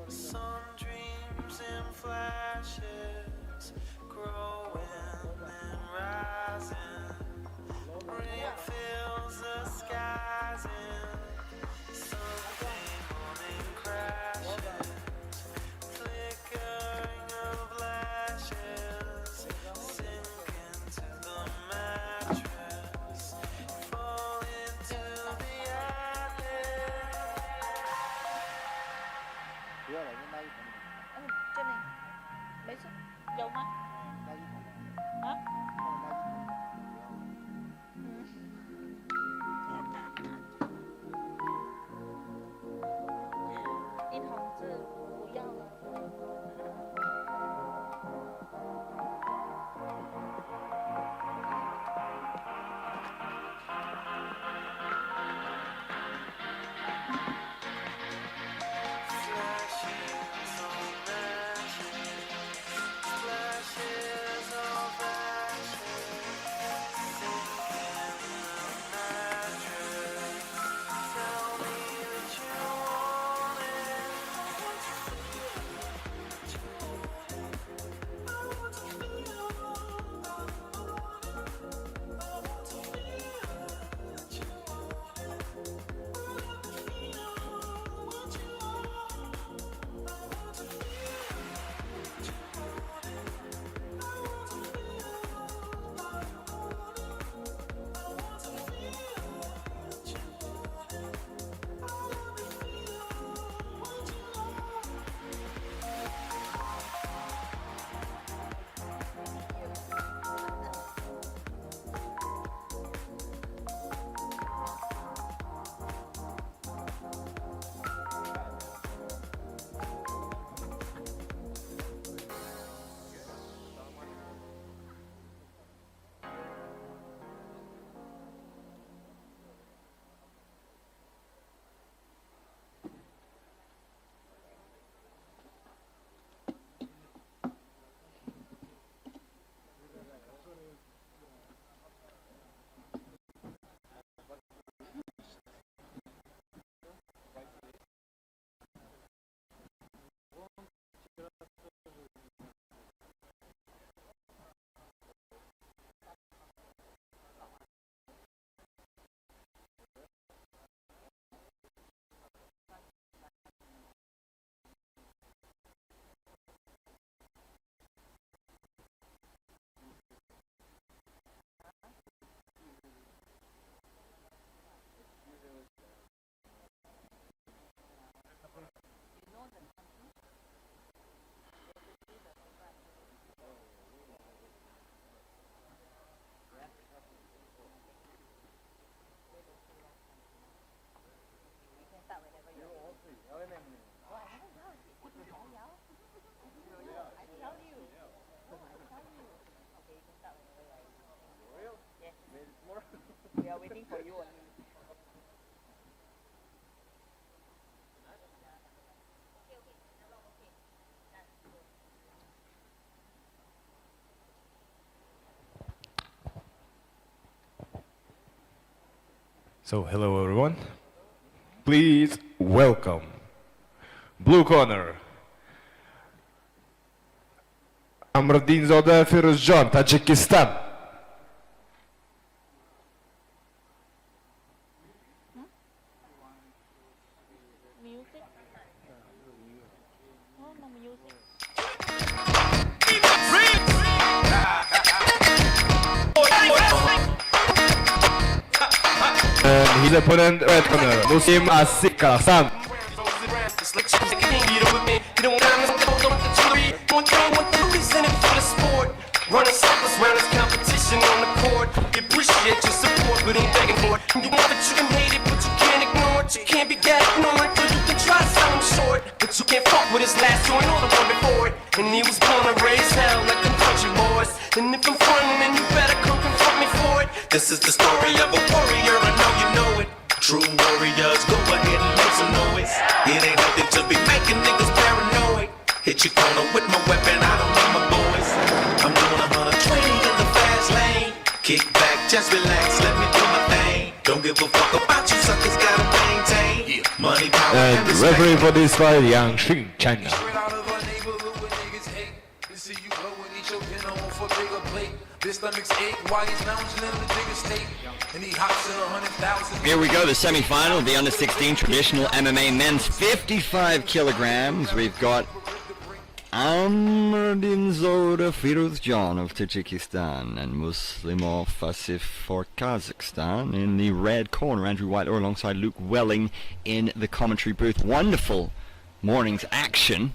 Some dreams and flashes, growing and rising. Rain fills the skies and Sunday morning crashes, flickering of lashes, sink into the mattress, fall into the Trên này lấy sức dầu mắt hả? Đi thòng chứ不要了。We are waiting for you only. So, hello everyone. Please welcome Blue Corner Amradinzoda Firuzjon, Tajikistan. Music. Oh, no music. And his opponent, Red Corner, Muslim Asik Kazakhstan. Running circles round this competition on the court. We appreciate your support, but ain't begging for it. You want it, you can hate it, but you can't ignore it. You can't be that ignorant, but you can try to sell him short. But you can't fuck with his last joint or the one before it. And he was born and raised hell like them country boys. And if I'm frontin', then you better come confront me for it. This is the story of a warrior, I know you know it. True warriors, go ahead and make some noise. It ain't nothing to be making niggas paranoid. Hit your corner with my weapon, I don't need my boys. I'm doing 120 in the fast lane. Kick back, just relax, let me do my thing. Don't give a fuck about you suckers, gotta maintain. Money, power, And referee for this fight, Yang Xing, China. Straight out of a neighborhood where niggas hate. You see you blow and eat your dinner on for bigger plate. This stomach's ache while he's lounging in the biggest state. And he hops in 100,000. Here we go, the semi-final of the under 16 traditional MMA men's 55 kilograms. We've got Ahmadinejad Firuzjan of Tajikistan and Muslimov Asif for Kazakhstan in the red corner. Andrew White alongside Luke Welling in the commentary booth. Wonderful morning's action.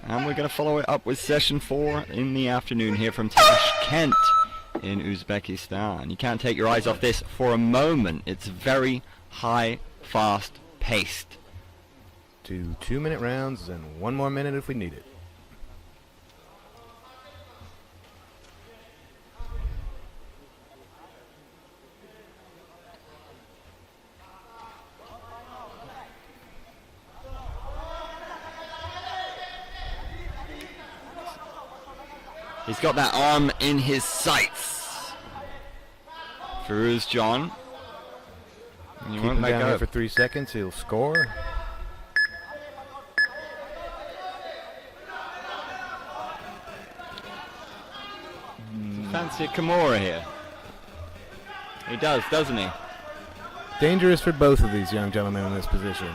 And we're going to follow it up with session 4 in the afternoon here from Tashkent in Uzbekistan. You can't take your eyes off this for a moment. It's very high, fast paced. 2 2-minute rounds and 1 more minute if we need it. He's got that arm in his sights. Firuzjan. Keep him down here for 3 seconds, he'll score. Fancy a Kimura here. He does, doesn't he? Dangerous for both of these young gentlemen in this position.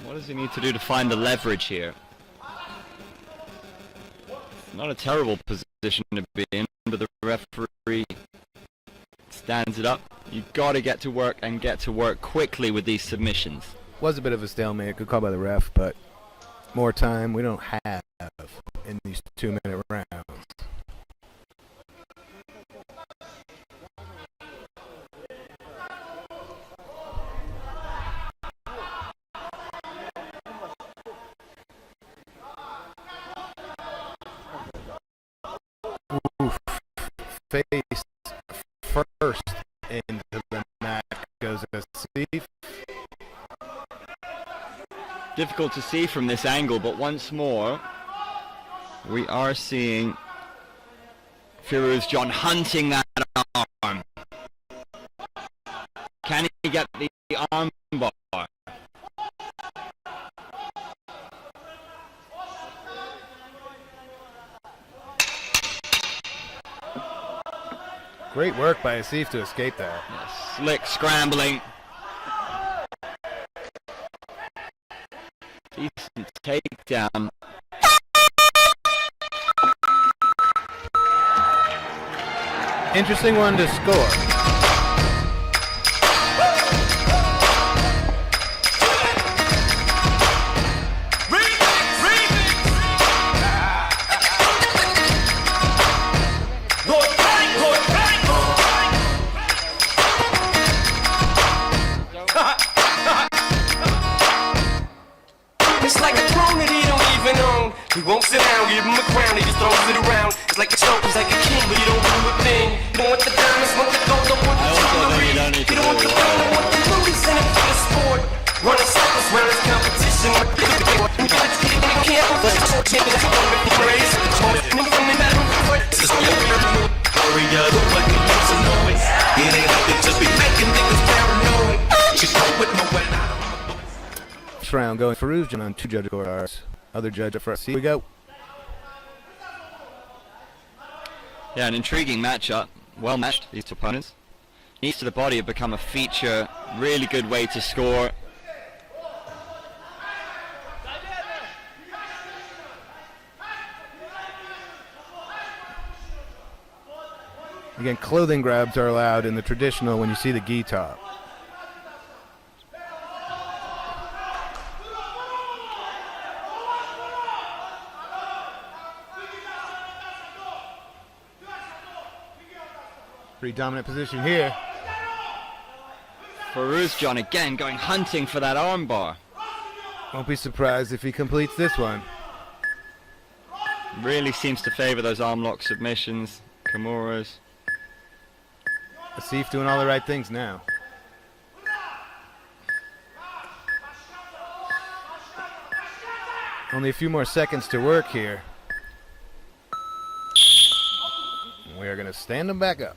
What does he need to do to find the leverage here? Not a terrible position to be in, but the referee stands it up. You've got to get to work and get to work quickly with these submissions. Was a bit of a stalemate, good call by the ref, but more time we don't have in these 2-minute rounds. Face first into the mat goes Asif. Difficult to see from this angle, but once more we are seeing Firuzjan hunting that arm. Can he get the arm bar? Great work by Asif to escape that. Slick scrambling. Decent takedown. Interesting one to score. He won't sit down, give him a crown, he just throws it around. It's like a joke, he's like a king, but he don't do a thing. You don't want the diamonds, want the gold, don't want the jewelry. You don't want the fame, don't want the loot, he's in it for the sport. Running circles round his competition. You can't let the short change the race. This is your warrior, the fucking makes some noise. It ain't like they just be making niggas paranoid. You go with no way out. First round going Firuzjan on 2 judge scorecards. Other judge up front. Here we go. Yeah, an intriguing matchup. Well matched, these two opponents. Knees to the body have become a feature. Really good way to score. Again, clothing grabs are allowed in the traditional when you see the gi top. Pretty dominant position here. Firuzjan again going hunting for that armbar. Won't be surprised if he completes this one. Really seems to favor those arm lock submissions, Kimuras. Asif doing all the right things now. Only a few more seconds to work here. We We are going to stand him back up.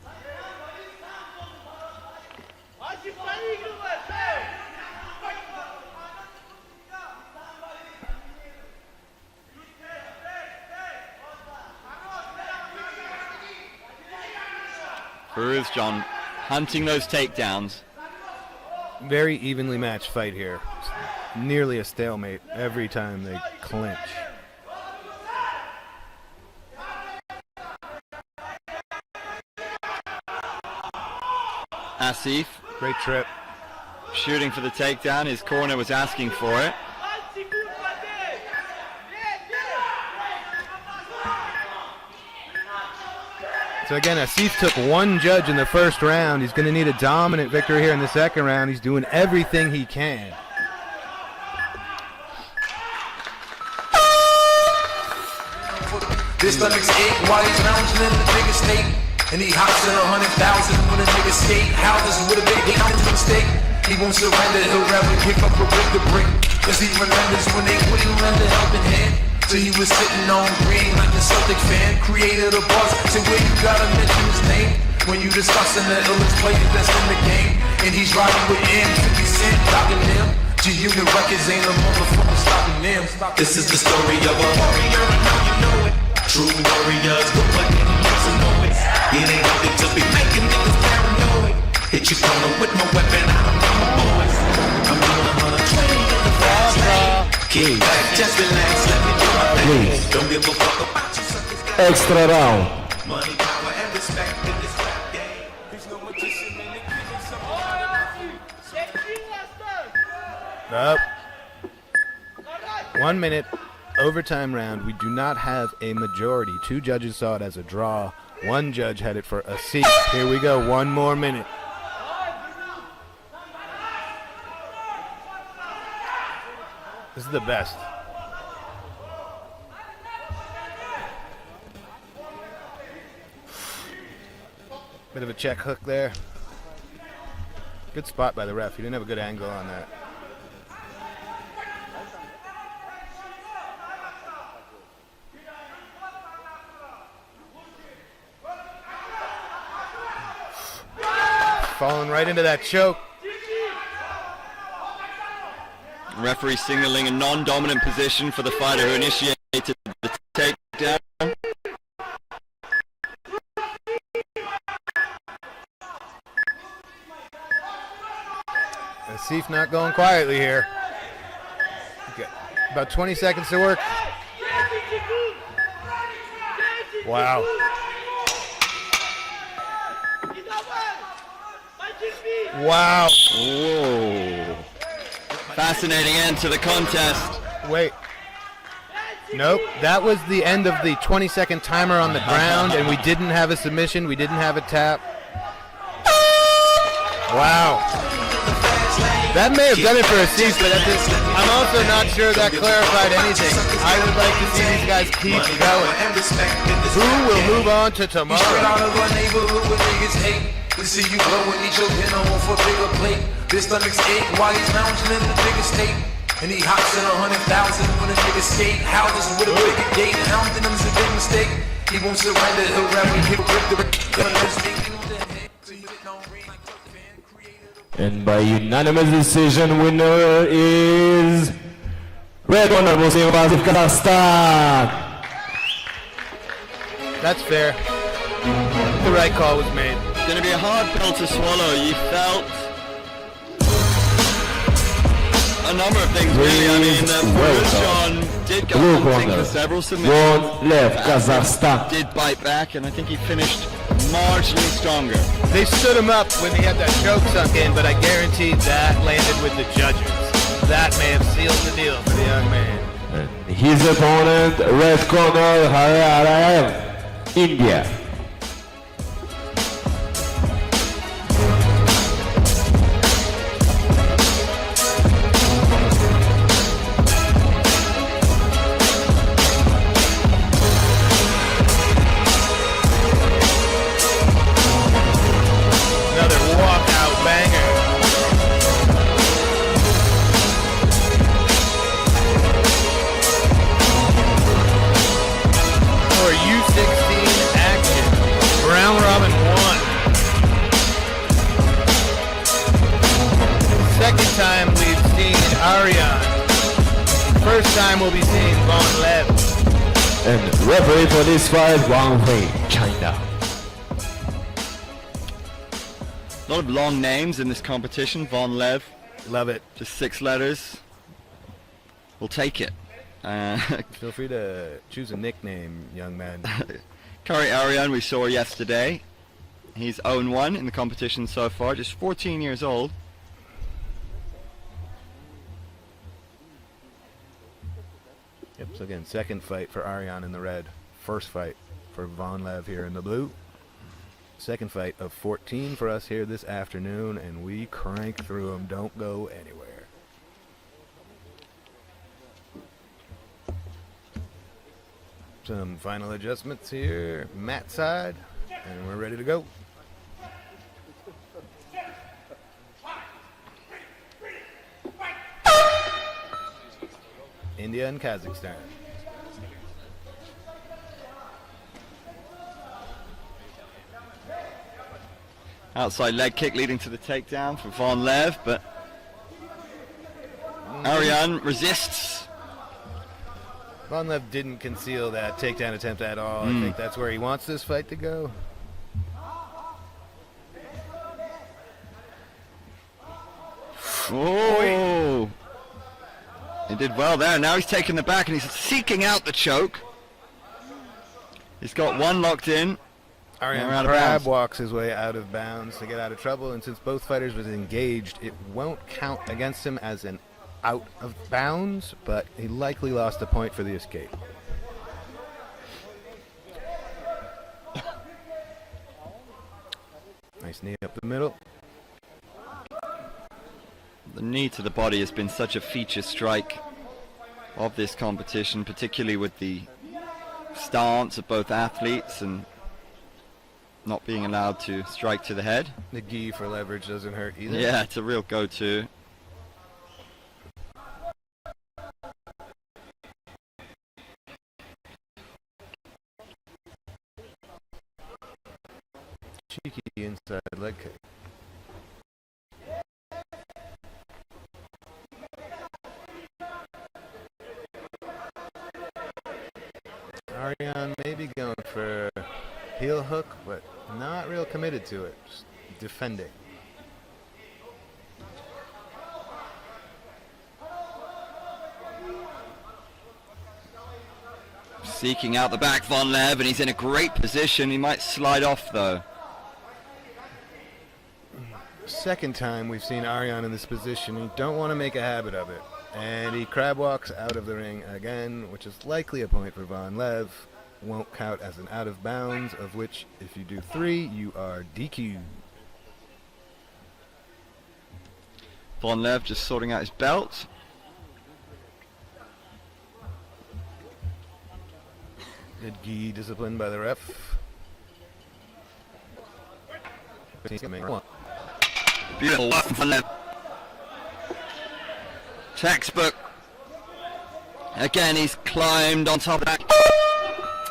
Firuz John hunting those takedowns. Very evenly matched fight here. Nearly a stalemate every time they clinch. Asif, Great trip. shooting for the takedown. His corner was asking for it. So again, Asif took one judge in the first round. He's going to need a dominant victory here in the second round. He's doing everything he can. This Lemix 8, while he's lounging in the biggest state. And he hops in 100,000 when a nigga skate. Houses with a big mistake. He won't surrender, he'll rather pick up a brick to brick. Cause he remembers when they wouldn't lend a helping hand. So he was sitting on green like a Celtic fan. Created a buzz, so where you gotta mention his name when you discussing the illest player that's in the game. And he's riding with M, 50 Cent, docking them. G-Unit Records ain't a motherfucker stopping them. This is the story of a warrior, I know you know it. True warriors, go back and make some noise. It ain't nothing to be making niggas paranoid. Hit your corner with my weapon, I don't know my boys. I'm doing 120 in the fast lane. Kick back, just relax, let me do my thing. Don't give a fuck about you suckers. Extra round. Money, power, and respect in this rap game. There's no magician in the kitchen, Up. 1 minute. Overtime round. We do not have a majority. 2 judges saw it as a draw. 1 judge had it for a seat. Here we go. 1 more minute. This is the best. Bit of a check hook there. Good spot by the ref. He didn't have a good angle on that. Falling right into that choke. Referee signaling a non-dominant position for the fighter who initiated the takedown. Asif not going quietly here. Okay. About 20 seconds to work. Wow. Wow. Whoa. Fascinating end to the contest. Wait. Nope. That was the end of the 20-second timer on the ground, and we didn't have a submission. We didn't have a tap. Wow. That may have done it for Asif, but I'm also not sure that clarified anything. I would like to see these guys keep going. Who will move on to tomorrow? We see you blowing each other in on for bigger plate. This Lemix 8, while he's lounging in the biggest state. And he hops in 100,000 when a nigga skate. Houses with a bigger gate. Hounding him's a big mistake. He won't surrender, he'll rather hit the And by unanimous decision, winner is Red Corner, Muslim of Kazakhstan. That's fair. The right call was made. Going to be a hard pill to swallow. You felt a number of things, really. I mean, John did go Blue hunting corner. for several submissions. One left, Kazakhstan. Did bite back, and I think he finished marginally stronger. They stood him up when he had that choke sunk in, but I guarantee that landed with the judges. That may have sealed the deal for the young man. And his opponent, red corner, Hararev, India. For U16 action. time we'll be seeing Von Lev. And referee for this fight, Wang Hui, China. A lot of long names in this competition. Von Lev, Love it. just 6 letters. We'll take it. Feel free to choose a nickname, young man. Curry Arian we saw yesterday. He's 0-1 in the competition so far, just 14 years old. Yep, so again, second fight for Arian in the red. First fight for Von Lev here in the blue. Second fight of 14 for us here this afternoon, and we crank through them. Don't go anywhere. Some final adjustments here, mat side, and we're ready to go. India and Kazakhstan. Outside leg kick leading to the takedown for Von Lev, but Arian resists. Von Lev didn't conceal that takedown attempt at all. I think that's where he wants this fight to go. Oh! He did well there. Now he's taking the back and he's seeking out the choke. He's got one locked in. Arian Out of Crab bounds. walks his way out of bounds to get out of trouble, and since both fighters was engaged, it won't count against him as an out of bounds, but he likely lost a point for the escape. Nice knee up the middle. The knee to the body has been such a feature strike of this competition, particularly with the stance of both athletes and not being allowed to strike to the head. The gi for leverage doesn't hurt either. Yeah, it's a real go-to. Cheeky inside leg kick. Arian maybe going for heel hook, but not real committed to it. Just defending. Seeking out the back, Von Lev, and he's in a great position. He might slide off, though. Second time we've seen Arian in this position. You don't want to make a habit of it. And he crab walks out of the ring again, which is likely a point for Von Lev. Won't count as an out of bounds, of which if you do 3, you are DQ. Von Lev just sorting out his belt. Good gi discipline by the ref. Beautiful work from Von Lev. Textbook. Again, he's climbed on top of that.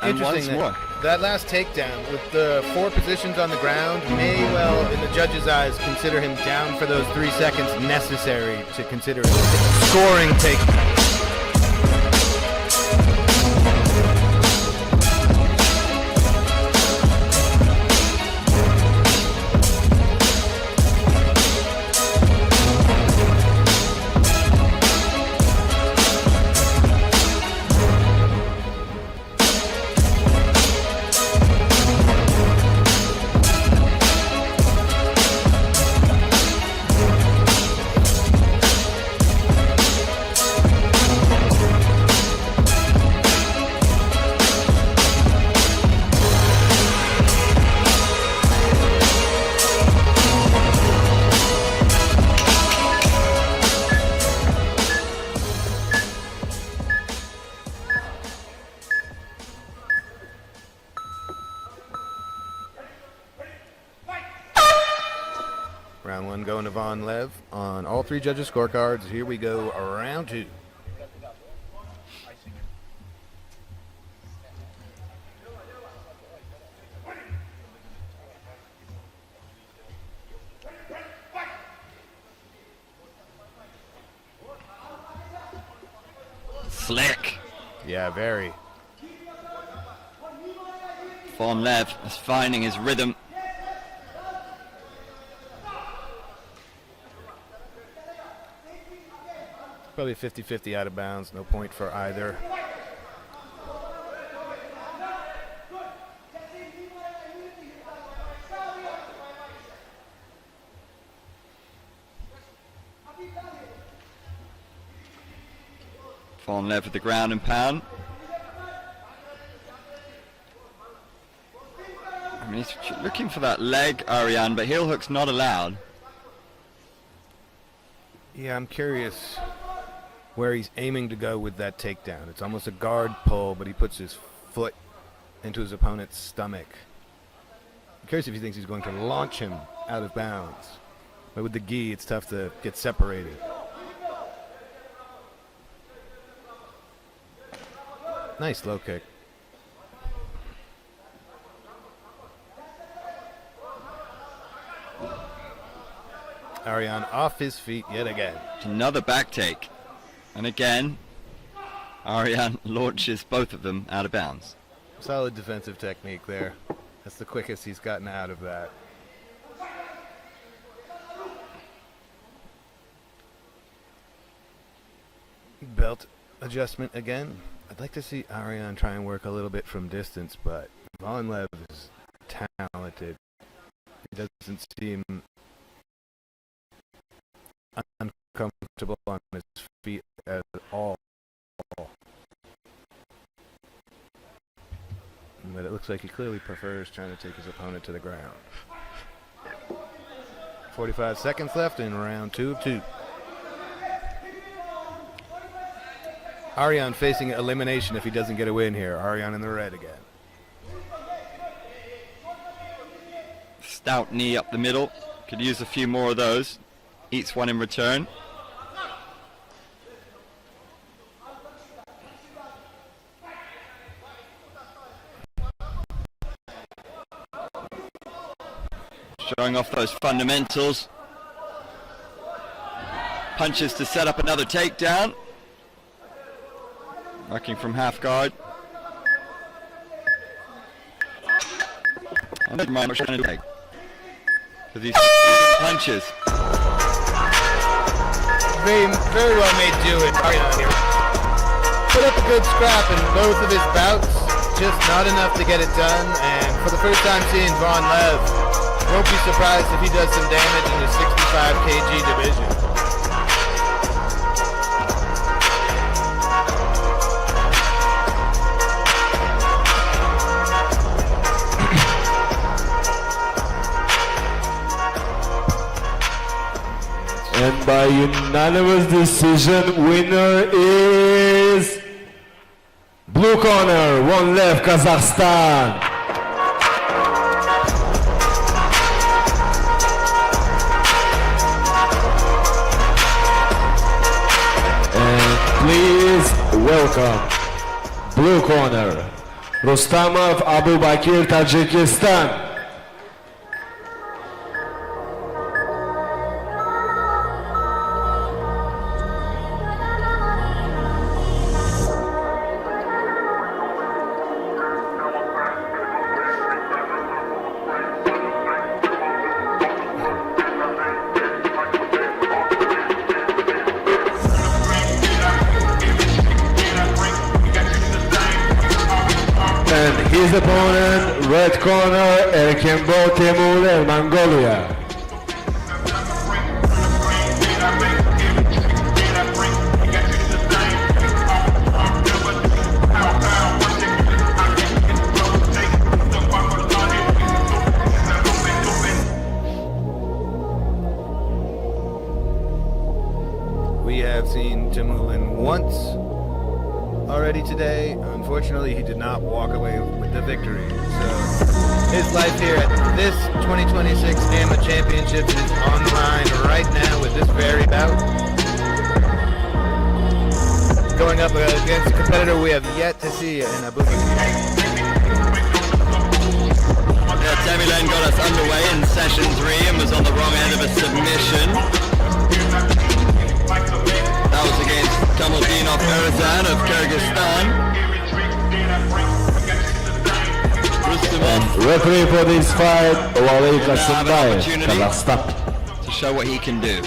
And once Interesting more. that last takedown with the 4 positions on the ground may well, in the judge's eyes, consider him down for those 3 seconds necessary to consider it a scoring takedown. Round 1 going to Von Lev on all 3 judges' scorecards. Here we go, round 2. slick. Yeah, very. Von Lev is finding his rhythm. Probably 50-50 out of bounds. No point for either. Von Lev with the ground and pound. I mean, he's looking for that leg, Ariane, but heel hook's not allowed. Yeah, I'm curious where he's aiming to go with that takedown. It's almost a guard pull, but he puts his foot into his opponent's stomach. I'm curious if he thinks he's going to launch him out of bounds. But with the gi, it's tough to get separated. Nice low kick. Ariane off his feet yet again. Another back take. And again, Ariane launches both of them out of bounds. Solid defensive technique there. That's the quickest he's gotten out of that. Belt adjustment again. I'd like to see Ariane try and work a little bit from distance, but Von Lev is talented. He doesn't seem uncomfortable on his feet at all. But it looks like he clearly prefers trying to take his opponent to the ground. 45 seconds left in round 2 of 2. Ariane facing elimination if he doesn't get a win here. Ariane in the red again. Stout knee up the middle. Could use a few more of those. Eats one in return. Showing off those fundamentals. Punches to set up another takedown. Working from half guard. I don't mind much trying to leg. Because he's punches. Very well made do it. Ariane here. Put up a good scrap in both of his bouts. Just not enough to get it done. And for the first time seeing Von Lev, won't be surprised if he does some damage in the 65 kg division. And by unanimous decision, winner is blue corner, Von Lev, Kazakhstan. And please welcome blue corner, Rustamov Abu Bakir, Tajikistan. And his opponent, red corner, Erkenbo Temur, Mongolia. We have seen Timulin once already today. Unfortunately, he did not walk away with the victory. So his life here at this 2026 AMMA Championships is on the line right now with this very bout. Going up against a competitor we have yet to see in Abu Bakir. Yeah, Temulin got us underway in session 3 and was on the wrong end of a submission. That was against Kamaldinov Erzan of Kyrgyzstan. Rustamov Referee for this fight, Waleed Kasimbayev, opportunity. Kazakhstan. to show what he can do.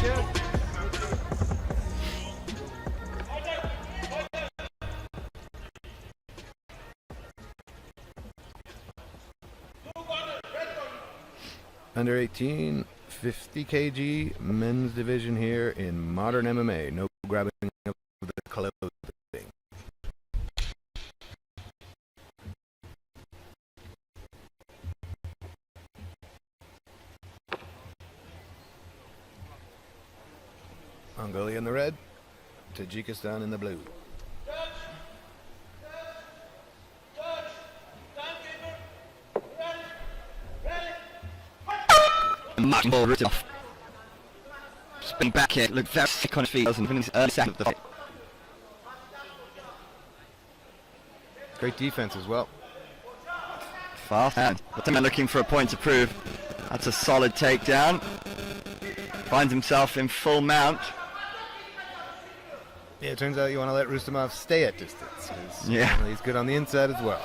Under 18, 50 kg men's division here in modern MMA. No grabbing of the clothing. Mongolia in the red, Tajikistan in the blue. Much more written off. Spin back kick, looked very sick on his feet. Wasn't his early second of the fight. Great defense as well. Fast hand. But they're looking for a point to prove. That's a solid takedown. Finds himself in full mount. Yeah, it turns out you want to let Rustamov stay at distance. 'Cause, Yeah. he's good on the inside as well.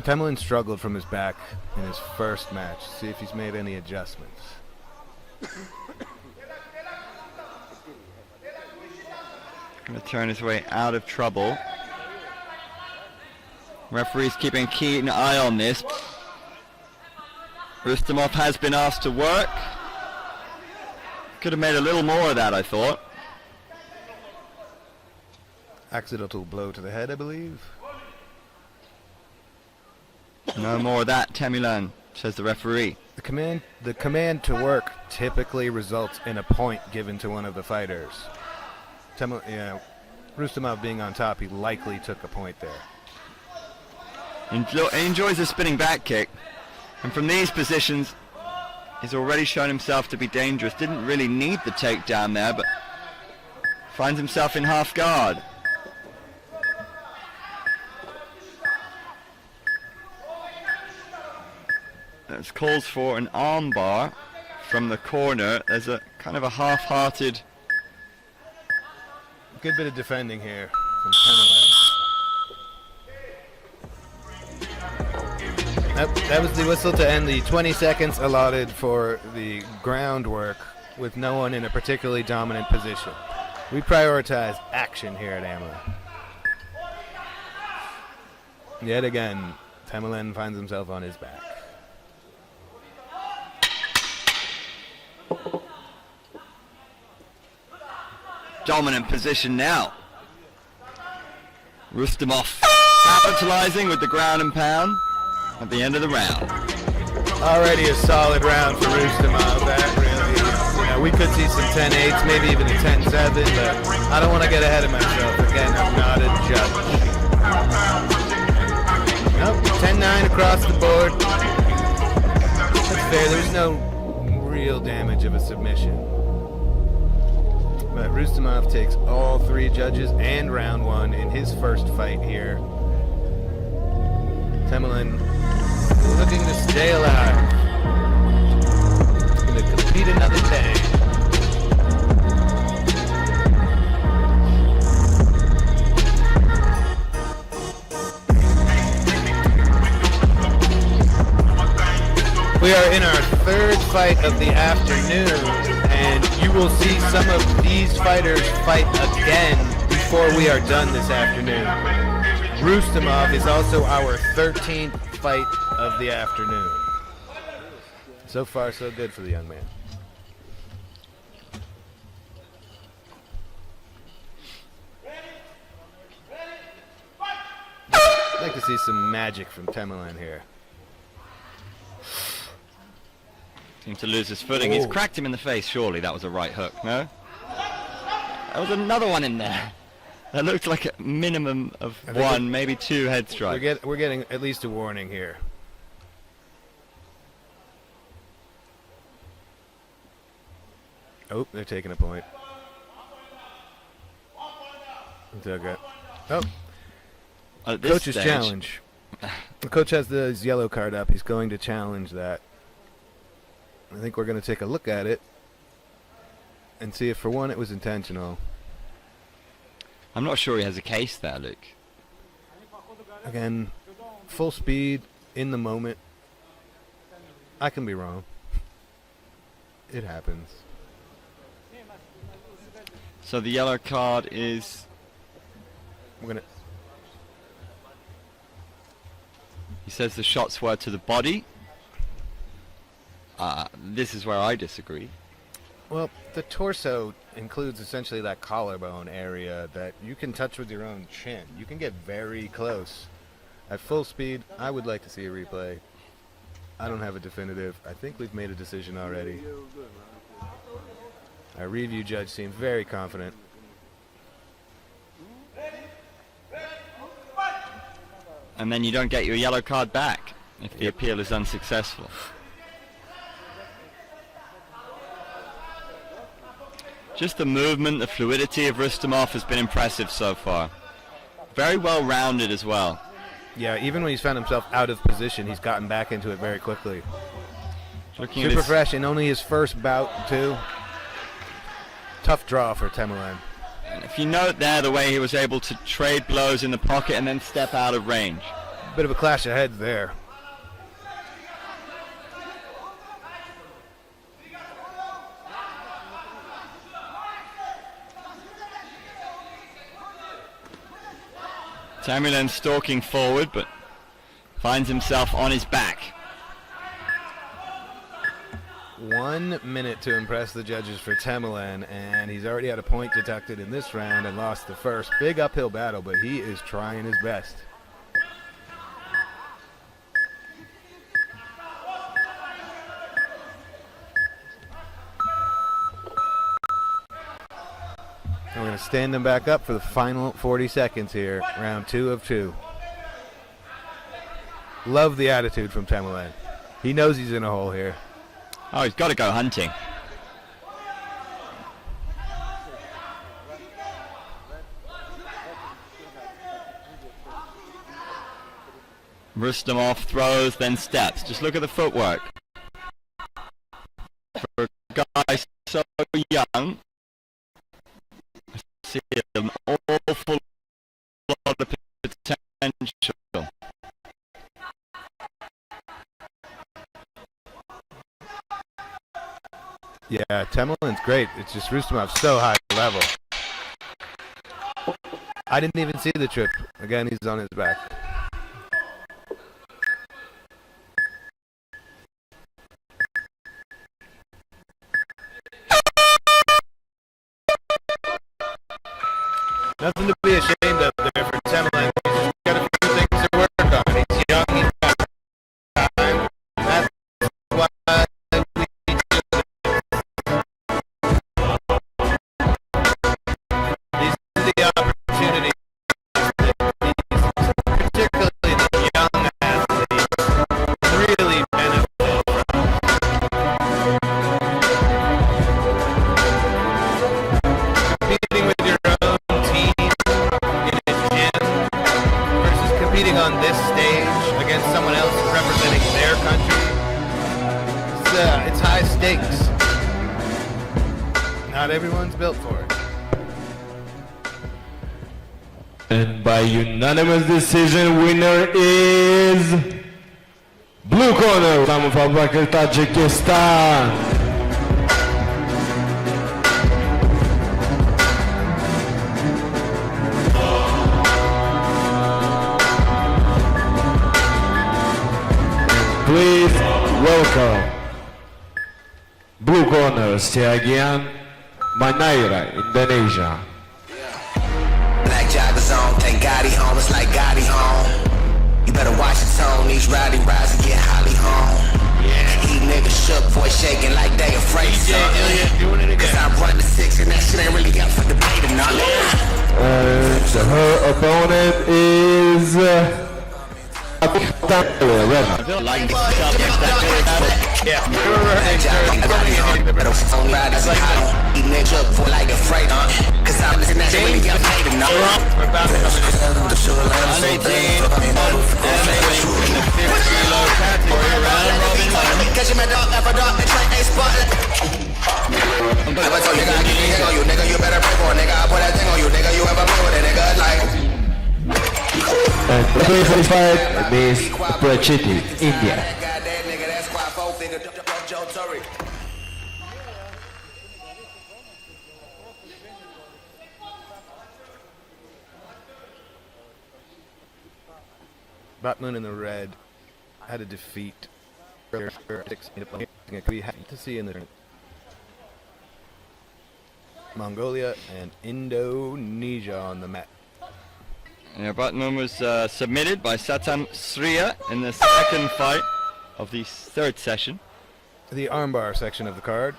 Temelin struggled from his back in his first match. See if he's made any adjustments. Going to turn his way out of trouble. Referee's keeping a keen eye on this. Rustamov has been asked to work. Could have made a little more of that, I thought. Accidental blow to the head, I believe. No more of that, Temulan, says the referee. The command to work typically results in a point given to one of the fighters. Rustamov being on top, he likely took a point there. He enjoys the spinning back kick. And from these positions, he's already shown himself to be dangerous. Didn't really need the takedown there, but finds himself in half guard. This calls for an arm bar from the corner. There's a kind of a half-hearted... Good bit of defending here from Temelin. That was the whistle to end the 20 seconds allotted for the groundwork with no one in a particularly dominant position. We prioritize action here at AMMA. Yet again, Temelin finds himself on his back. Dominant position now. Rustamov capitalizing with the ground and pound at the end of the round. Already a solid round for Rustamov. That really, we could see some 10-8s, maybe even a 10-7, but I don't want to get ahead of myself. Again, I'm not a judge. Nope, 10-9 across the board. That's fair. There's no real damage of a submission. But Rustamov takes all three judges and round one in his first fight here. Temelin looking to stay alive. He's going to compete another day. We are in our third fight of the afternoon, and you will see some of these fighters fight again before we are done this afternoon. Rustamov is also our 13th fight of the afternoon. So far, so good for the young man. I'd like to see some magic from Temelin here. Seemed to lose his footing. He's cracked him in the face, surely. That was a right hook, no? There was another one in there. That looked like a minimum of one, maybe two head strikes. We're getting at least a warning here. Oh, they're taking a point. It's okay. Oh. Coach's challenge. The coach has his yellow card up. He's going to challenge that. I think we're going to take a look at it. and see if for one it was intentional. I'm not sure he has a case there, Luke. Again, full speed, in the moment. I can be wrong. It happens. So the yellow card is... He says the shots were to the body. This is where I disagree. Well, the torso includes essentially that collarbone area that you can touch with your own chin. You can get very close. At full speed, I would like to see a replay. I don't have a definitive. I think we've made a decision already. Our review judge seemed very confident. And then you don't get your yellow card back if the appeal is unsuccessful. Just the movement, the fluidity of Rustamov has been impressive so far. Very well rounded as well. Yeah, even when he's found himself out of position, he's gotten back into it very quickly. Looking Super fresh in only his first bout, too. Tough draw for Temelin. And if you note there the way he was able to trade blows in the pocket and then step out of range. Bit of a clash of heads there. Temelin stalking forward, but finds himself on his back. 1 minute to impress the judges for Temelin, and he's already had a point deducted in this round and lost the first. Big uphill battle, but he is trying his best. And we're going to stand them back up for the final 40 seconds here, round 2 of 2. Love the attitude from Temelin. He knows he's in a hole here. Oh, he's got to go hunting. Rustamov throws, then steps. Just look at the footwork. For a guy so young, I see an awful lot of potential. Yeah, Temelin's great. It's just Rustamov's so high level. I didn't even see the trip. Again, he's on his back. Nothing to be ashamed of there for Temelin. He's got a few things to work on. He's young, he's got time. That's why we these are the opportunities that particularly the young athletes really benefit from. Competing with your own team in a gym versus competing on this stage against someone else representing their country. It's high stakes. Not everyone's built for it. And by unanimous decision, winner is blue corner, from Tajikistan. Please welcome blue corner, Stiagian Manaira, Indonesia. Black joggers on, thank God he home, it's like God he home. You better watch your tone, these rowdy rides and get Holly home. He niggas shook, voice shaking like they afraid of something. Cause I run the 6 and that shit ain't really got for debate or nothing. Her opponent is I feel like this is up next that very battle. Yeah, we were hitting the middle. It's like he niggas up for like a freight, cause I'm listening that shit really got paid or nothing. We're about to come I'm 18, in the 50 kilo category, round robin line. Catch him at dog, ever dog, and train a spot. Never told nigga I keep the hang on you, nigga. You better pray for a nigga. I put that thing on you, nigga. You ever play with a nigga? Like. And play for this fight, Miss Prachiti, India. Batman in the red had a defeat earlier. We happy to see in the Mongolia and Indonesia on the mat. Yeah, Batman was submitted by Satam Sriya in the second fight of the third session. The armbar section of the card.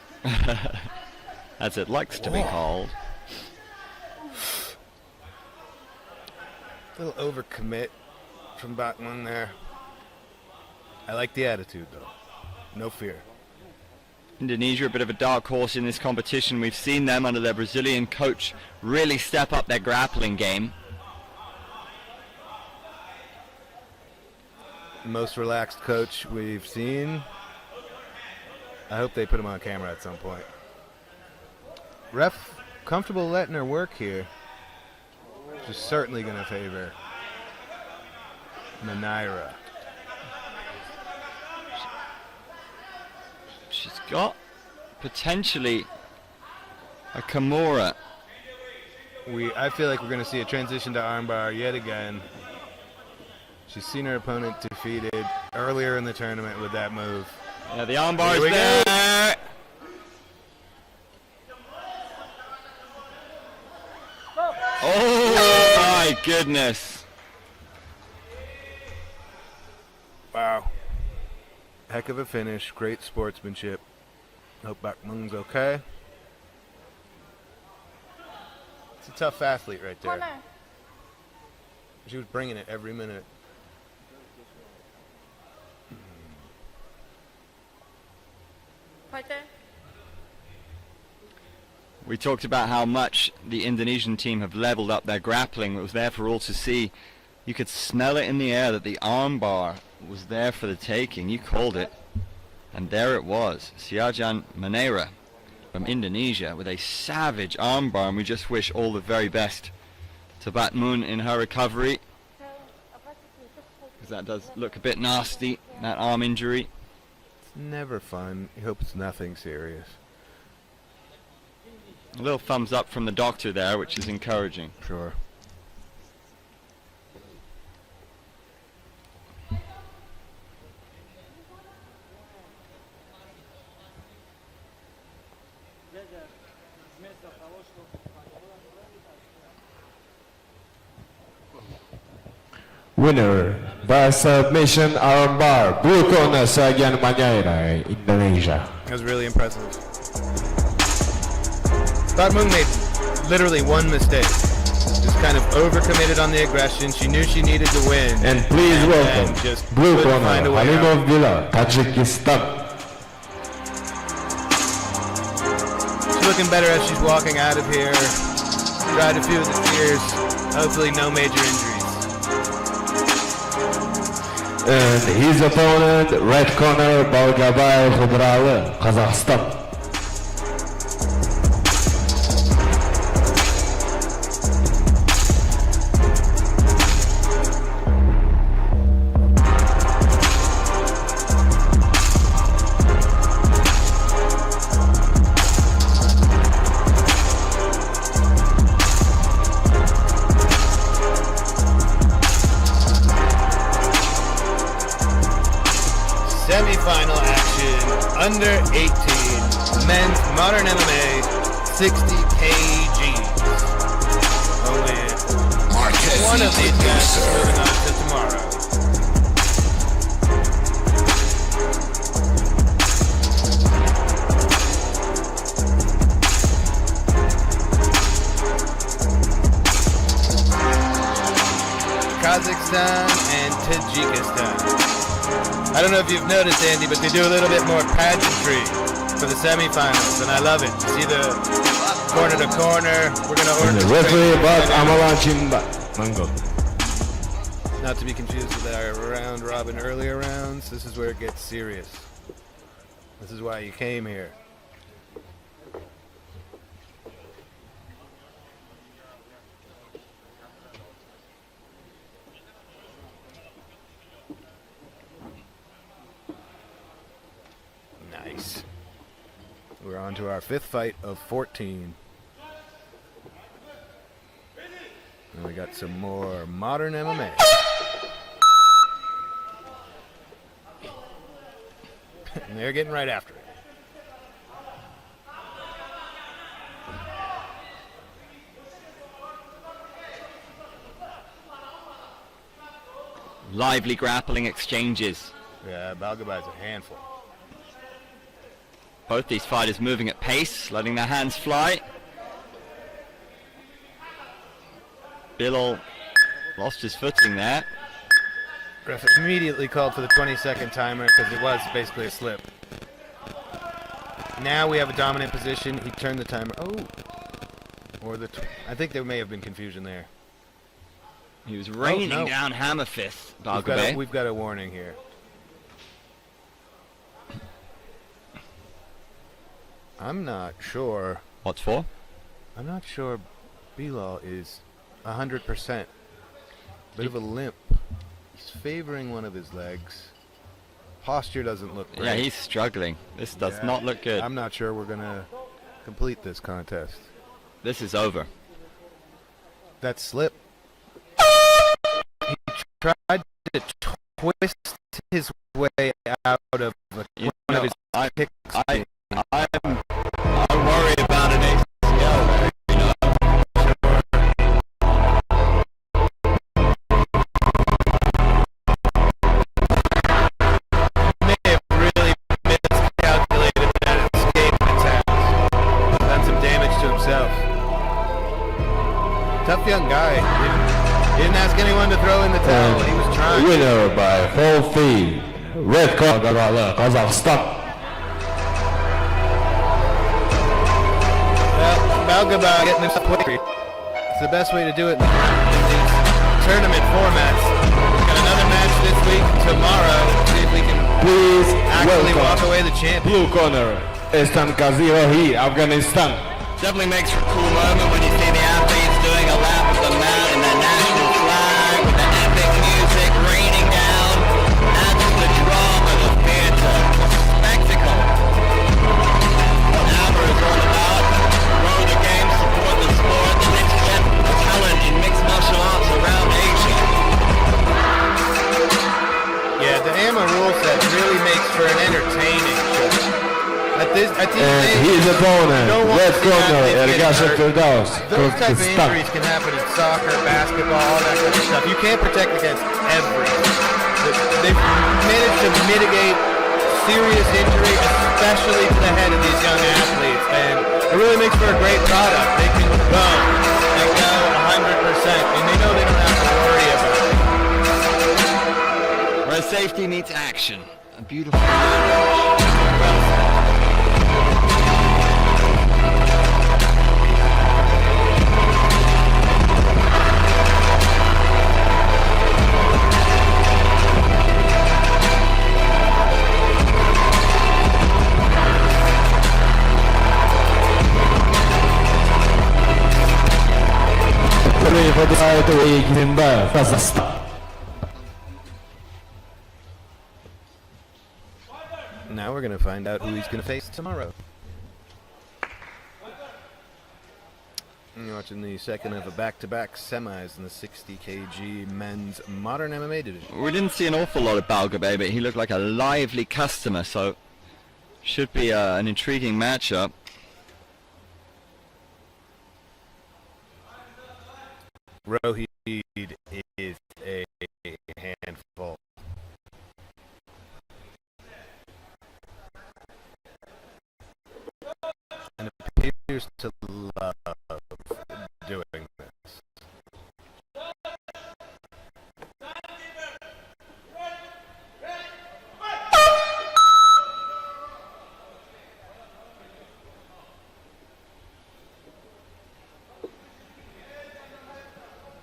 As it likes to be called. A little overcommit from Batman there. I like the attitude though. No fear. Indonesia, a bit of a dark horse in this competition. We've seen them under their Brazilian coach really step up their grappling game. Most relaxed coach we've seen. I hope they put him on camera at some point. Ref comfortable letting her work here. Which is certainly going to favor Manaira. She's got potentially a Kimura. I feel like we're going to see a transition to armbar yet again. She's seen her opponent defeated earlier in the tournament with that move. Yeah, the armbar Here is we go. there. Oh my goodness. Wow. Heck of a finish. Great sportsmanship. Hope Bakmung's okay. It's a tough athlete right there. Corner. She was bringing it every minute. Fighter. We talked about how much the Indonesian team have leveled up their grappling. It was there for all to see. You could smell it in the air that the armbar was there for the taking. You called it. And there it was. Siajan Manaira from Indonesia with a savage armbar. And we just wish all the very best to Batmun in her recovery. Because that does look a bit nasty, that arm injury. It's never fun. You hope it's nothing serious. A little thumbs up from the doctor there, which is encouraging. Sure. Winner by submission armbar, blue corner Sagan Manaira, Indonesia. That was really impressive. Batmung made literally one mistake. Just kind of overcommitted on the aggression. She knew she needed to win. And please welcome just blue couldn't corner find a way out. Halimov Villa, Tajikistan. She's looking better as she's walking out of here. Dried a few of the tears. Hopefully no major injuries. And his opponent, red corner Balgabay Khudrali, Kazakhstan. Semi-final action, under 18, men's modern MMA, 60 kg. Only one of these guys is moving on to tomorrow. Kazakhstan and Tajikistan. I don't know if you've noticed, Andy, but they do a little bit more pageantry for the semifinals, and I love it. You see the corner to corner. We're going to order The referee Bat Amalanchinba, Mango. Not to be confused with our round robin earlier rounds. This is where it gets serious. This is why you came here. on to our 5th fight of 14. And we got some more modern MMA. And they're getting right after it. Lively grappling exchanges. Yeah, Balgabai's a handful. Both these fighters moving at pace, letting their hands fly. Bilal lost his footing there. Ref immediately called for the 20-second timer because it was basically a slip. Now we have a dominant position. He turned the timer. Oh. Or the... I think there may have been confusion there. He was raining down hammer fists, We've got a warning here. I'm not sure. What's for? I'm not sure Bilal is 100%. Bit of a limp. He's favoring one of his legs. Posture doesn't look great. Yeah, he's struggling. This does not look good. I'm not sure we're going to complete this contest. This is over. That slip. He tried to twist his way out of one of his kicks. I worry about an ACL, you know. May have really miscalculated that escape attack. Done some damage to himself. Tough young guy. Didn't ask anyone to throw in the towel. He was trying. Winner by whole feed. Red corner, Kazakhstan. Balgabai getting himself quick. It's the best way to do it in these tournament formats. Got another match this week, tomorrow. See if we can actually walk away the champion. Blue corner, Estan Kazirohi, Afghanistan. Definitely makes for a cool moment when you see the athletes doing a lap of the mat in their national flag with the epic music raining down. Adds to the drama, the theater, the spectacle. What AMMA is all about. Grow the game, support the sport, the next step of talent in mixed martial arts around Asia. Yeah, the AMMA rule set really makes for an entertaining show. At this stage, his opponent, red corner, Ergasha Firdaus. those type of injuries can happen in soccer, basketball, all that kind of stuff. You can't protect against everything. They've managed to mitigate serious injury, especially to the head of these young athletes, and it really makes for a great product. They can go and go 100%, and they know they don't have to worry about it. Where safety meets action. A beautiful marriage. Well said. For the title week in Kazakhstan. Now we're going to find out who he's going to face tomorrow. You're watching the second of a back-to-back semis in the 60 kg men's modern MMA division. We didn't see an awful lot of Balgabay, but he looked like a lively customer, so should be an intriguing matchup. Rohid is a handful. And appears to love doing this.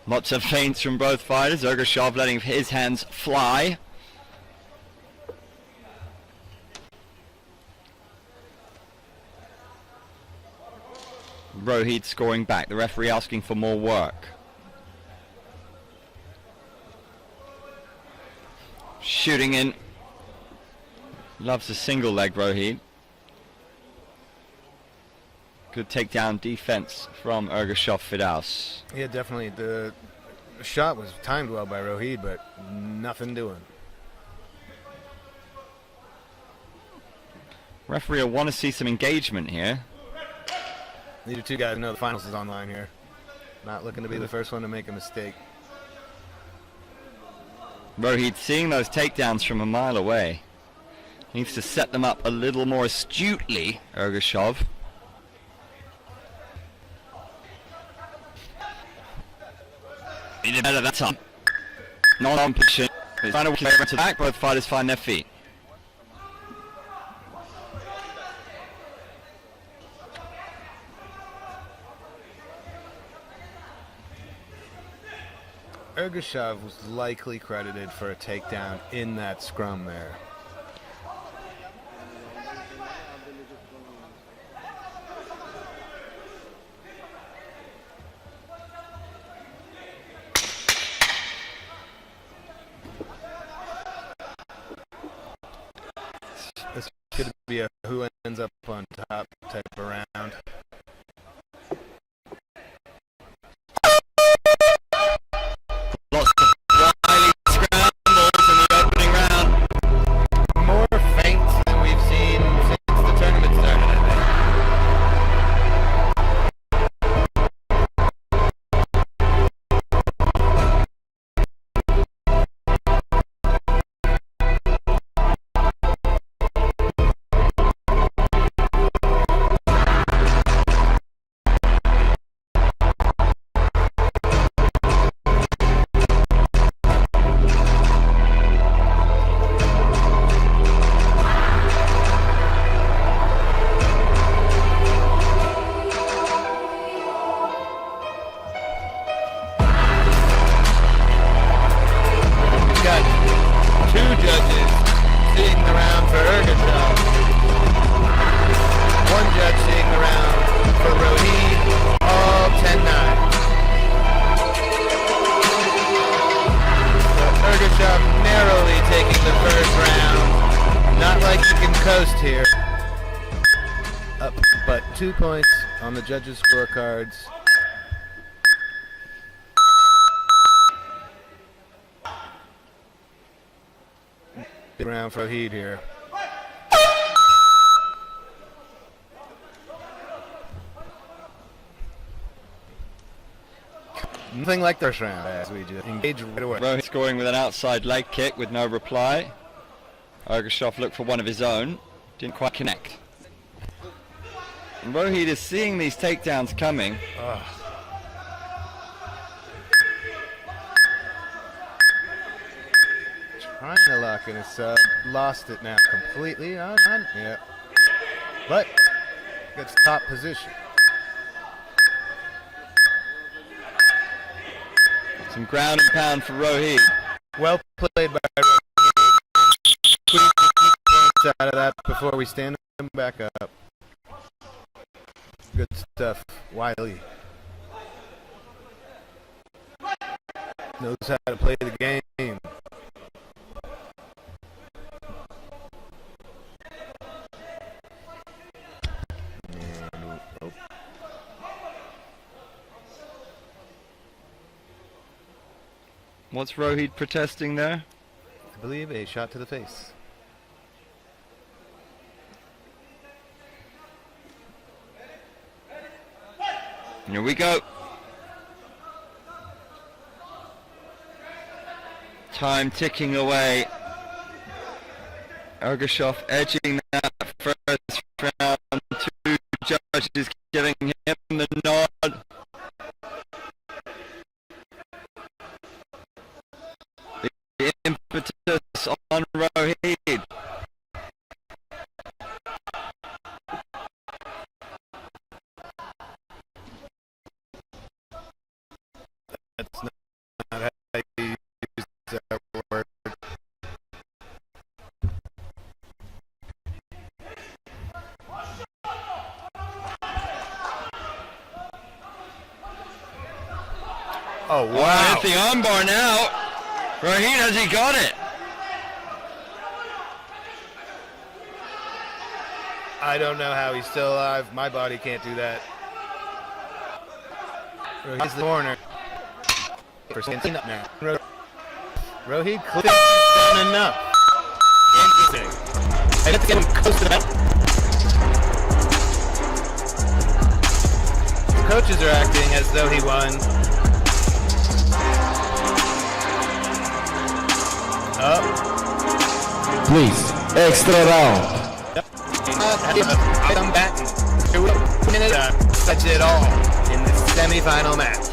Lots of feints from both fighters. Ergashev letting his hands fly. Rohit scoring back. The referee asking for more work. Shooting in. Loves a single leg, Rohit. Good takedown defense from Ergashov Fidaus. Yeah, definitely. The shot was timed well by Rohid, but nothing doing. Referee will want to see some engagement here. These are two guys who know the finals is online here. Not looking to be the first one to make a mistake. Rohid seeing those takedowns from a mile away. Needs to set them up a little more astutely, Ergashov. He did better that time. Not on position. He's trying to work to back. Both fighters find their feet. Ergashov was likely credited for a takedown in that scrum there. This could be a who ends up on top type of round. Lots of wily scrambles in the opening round. More feints than we've seen since the tournament started, I think. Here. Up, but 2 points on the judges' scorecards. Big round for Rohid here. Nothing like this round as we just engage right away. Rohid scoring with an outside leg kick with no reply. Ergashov looked for one of his own. Didn't quite connect. And Rohid is seeing these takedowns coming. Trying to lock in his lost it now completely. Yeah. But gets top position. Some ground and pound for Rohid. Well played by Rohid. Quick points out of that before we stand him back up. Good stuff, Wiley. Knows how to play the game. What's Rohid protesting there? I believe a shot to the face. Here we go. Time ticking away. Ergashov edging that first round. Two judges giving him the nod. The impetus on Rohid. That's not how you use that word. Oh, wow. At the armbar now. Rohid, has he got it? I don't know how he's still alive. My body can't do that. He's the corner. For standing up now. Rohit clearly done enough. Interesting. I got to get him close to that. The coaches are acting as though he won. Up. Please, extra round. Yep. I'm batting. 2 minutes. That's it all in the semifinal match.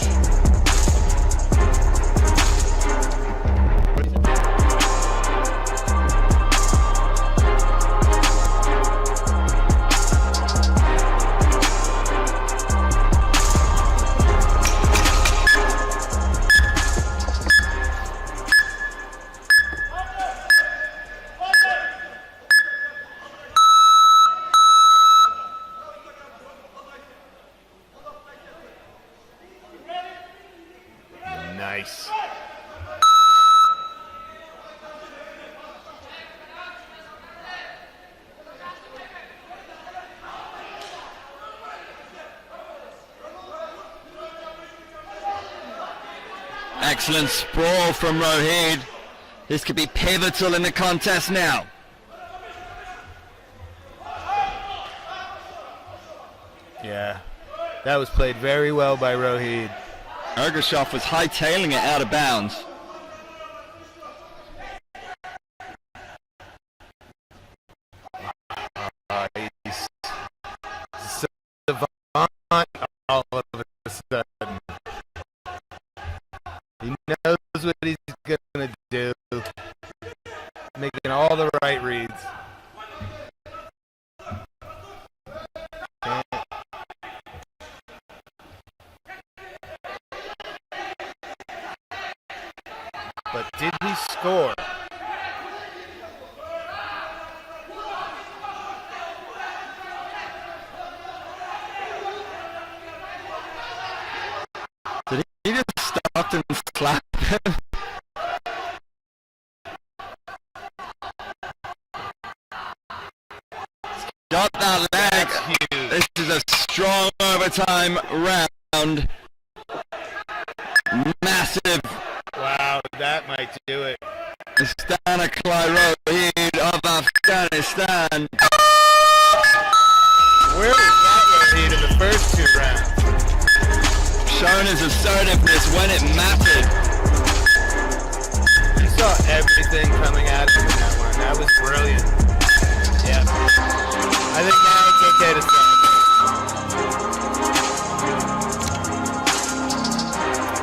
Nice. Excellent sprawl from Rohit. This could be pivotal in the contest now. Yeah, that was played very well by Rohit. Ergashev was hightailing it out of bounds. He's savant all of a sudden. He knows what he's gonna do. Making all the right reads. But did he score? Did he just stop and slap him? Got that leg. This is a strong overtime round. Massive. Wow, that might do it. Staniklai Rohit of Afghanistan. Where was that Rohit in the first 2 rounds? Shown his assertiveness when it mattered. You saw everything coming at him in that one. That was brilliant. Yeah. I think now it's okay to celebrate.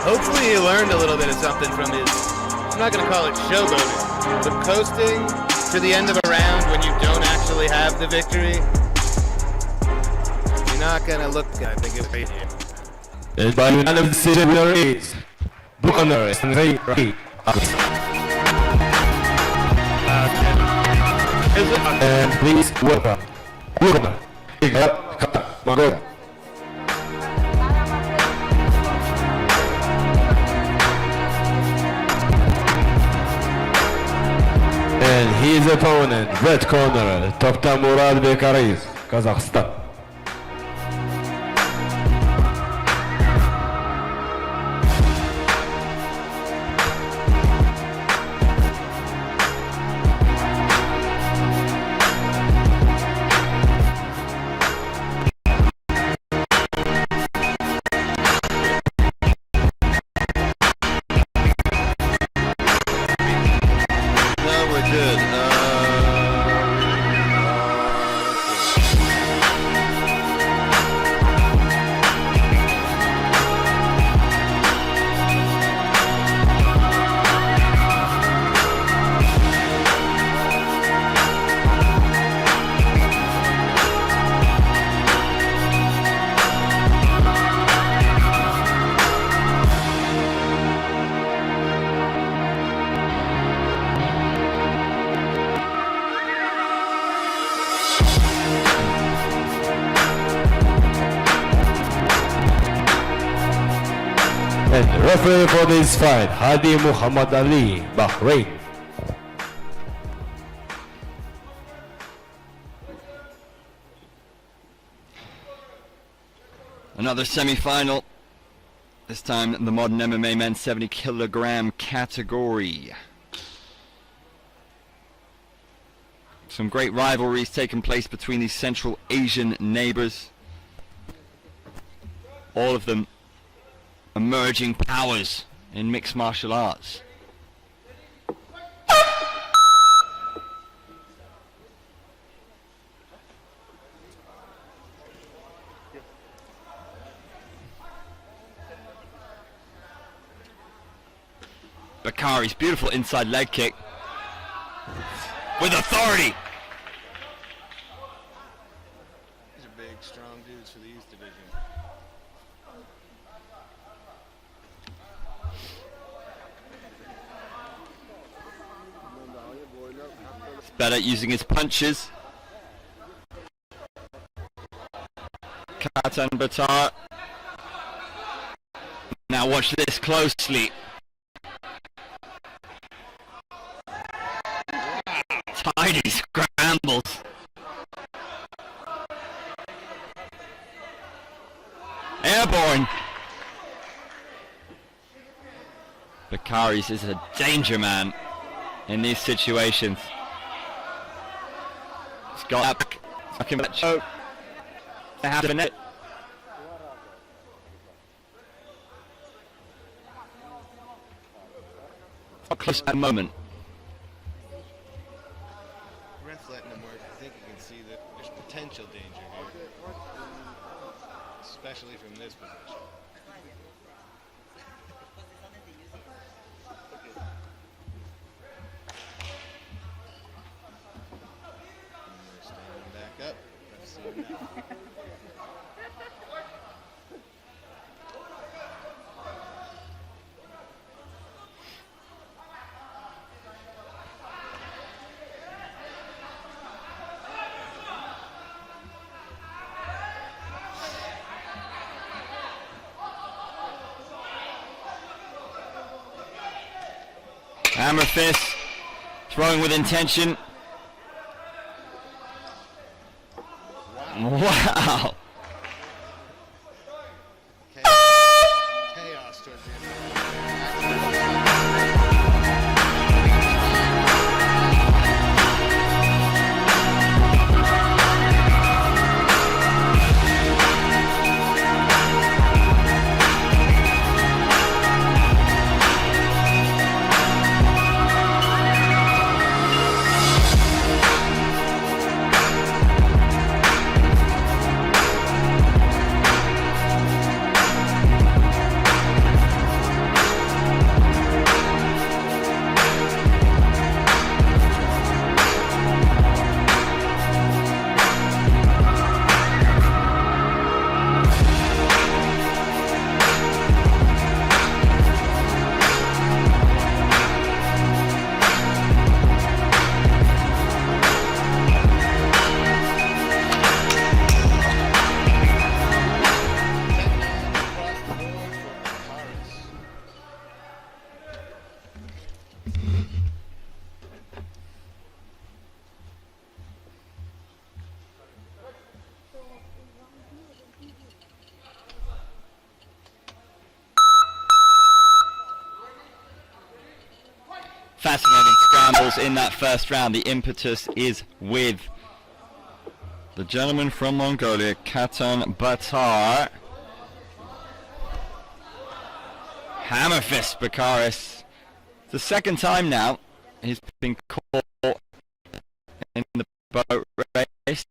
Hopefully he learned a little bit of something from his, I'm not going to call it showboating, but coasting to the end of a round when you don't actually have the victory. You're not going to look good. I think it'll be here. And by unanimous decision, winner is Buchanan Rohit. And please welcome Buchanan. Magoda. And his opponent, red corner, Dr. Murad Bekariz, Kazakhstan. And referee for this fight, Hadi Muhammad Ali, Bahrain. Another semi-final. This time the modern MMA men's 70 kilogram category. Some great rivalries taking place between these Central Asian neighbors. All of them emerging powers in mixed martial arts. Bakari's beautiful inside leg kick with authority. These are big, strong dudes for the East Division. He's better at using his punches. Katan Batar. Now watch this closely. Tidy scrambles. Airborne. Bakari's is a danger man in these situations. He's got that fucking choke. They have to net. Close at the moment. Ref's letting him work. I think you can see that there's potential danger here, especially from this position. And they're standing back up. Ref's seeing that. Hammer fist, throwing with intention. Wow. Chaos towards the end. Fascinating scrambles in that first round. The impetus is with the gentleman from Mongolia, Katan Batar. Hammer fist Bakaris. It's the second time now he's been caught in the boat race.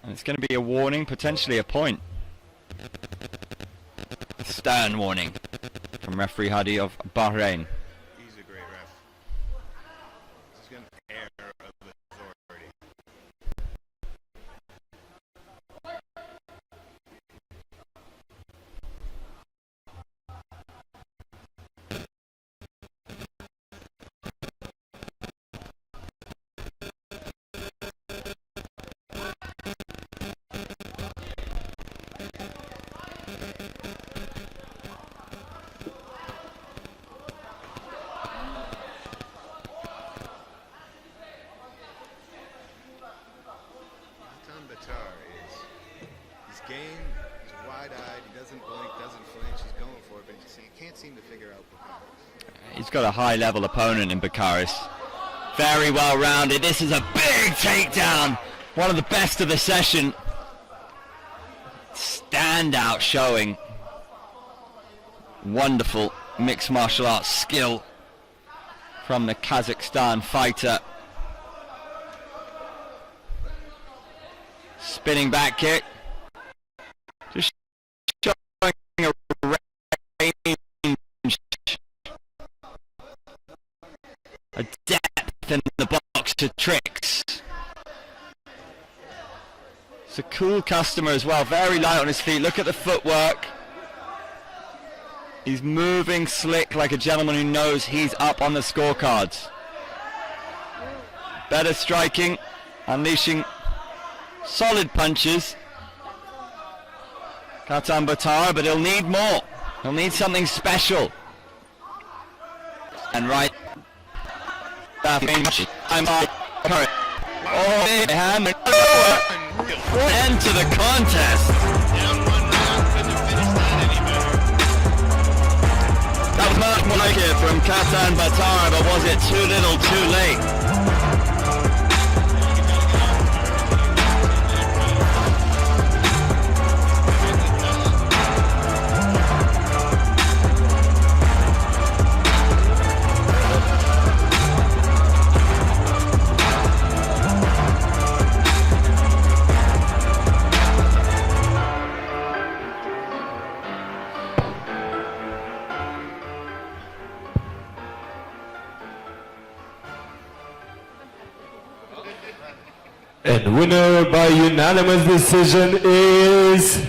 And it's going to be a warning, potentially a point. Stern warning from referee Hadi of Bahrain. He's a great ref. He's got an air of authority. he's got a high-level opponent in Bakaris. Very well-rounded. This is a big takedown. One of the best of the session. Standout showing. Wonderful mixed martial arts skill from the Kazakhstan fighter. Spinning back kick. Just showing a range, a depth in the box to tricks. It's a cool customer as well, very light on his feet. Look at the footwork. He's moving slick like a gentleman who knows he's up on the scorecards. Better striking, unleashing solid punches. Katan Batar, but he'll need more. He'll need something special. And right. End to the contest. That was much more like it from Katan Batar, but was it too little, too late? And winner by unanimous decision is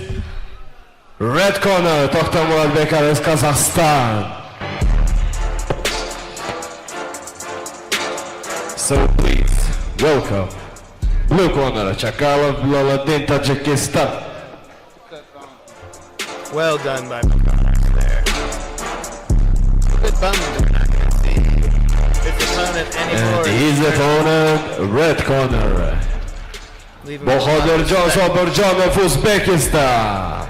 red corner, Dr. Murat Bekares, Kazakhstan. So please welcome blue corner, Chakalov Loladin, Tajikistan. Well done by Bakaris there. Good bum we're not going to see his opponent anymore. And his opponent, red corner, Bohodirjon Sobirjonov, Uzbekistan.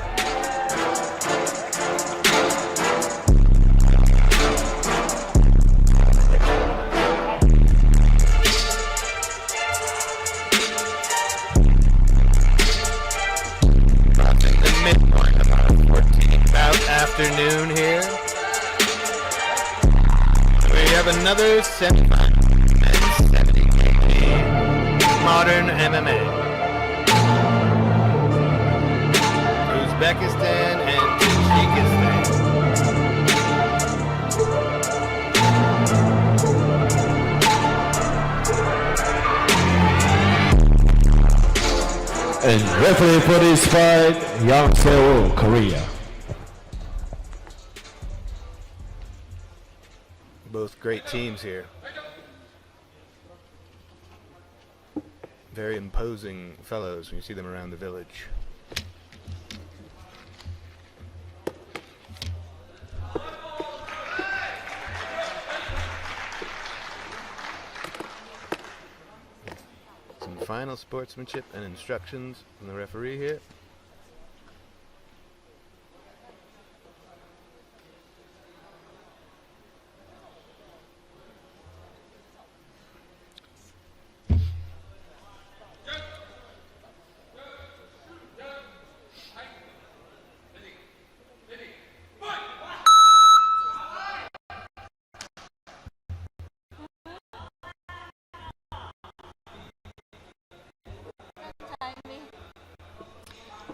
The midpoint of our 14th bout afternoon here. We have another semifinal, men's 70 kg modern MMA. Uzbekistan and Tajikistan. And referee for this fight, Yang Seul, Korea. Both great teams here. Very imposing fellows when you see them around the village. Some final sportsmanship and instructions from the referee here.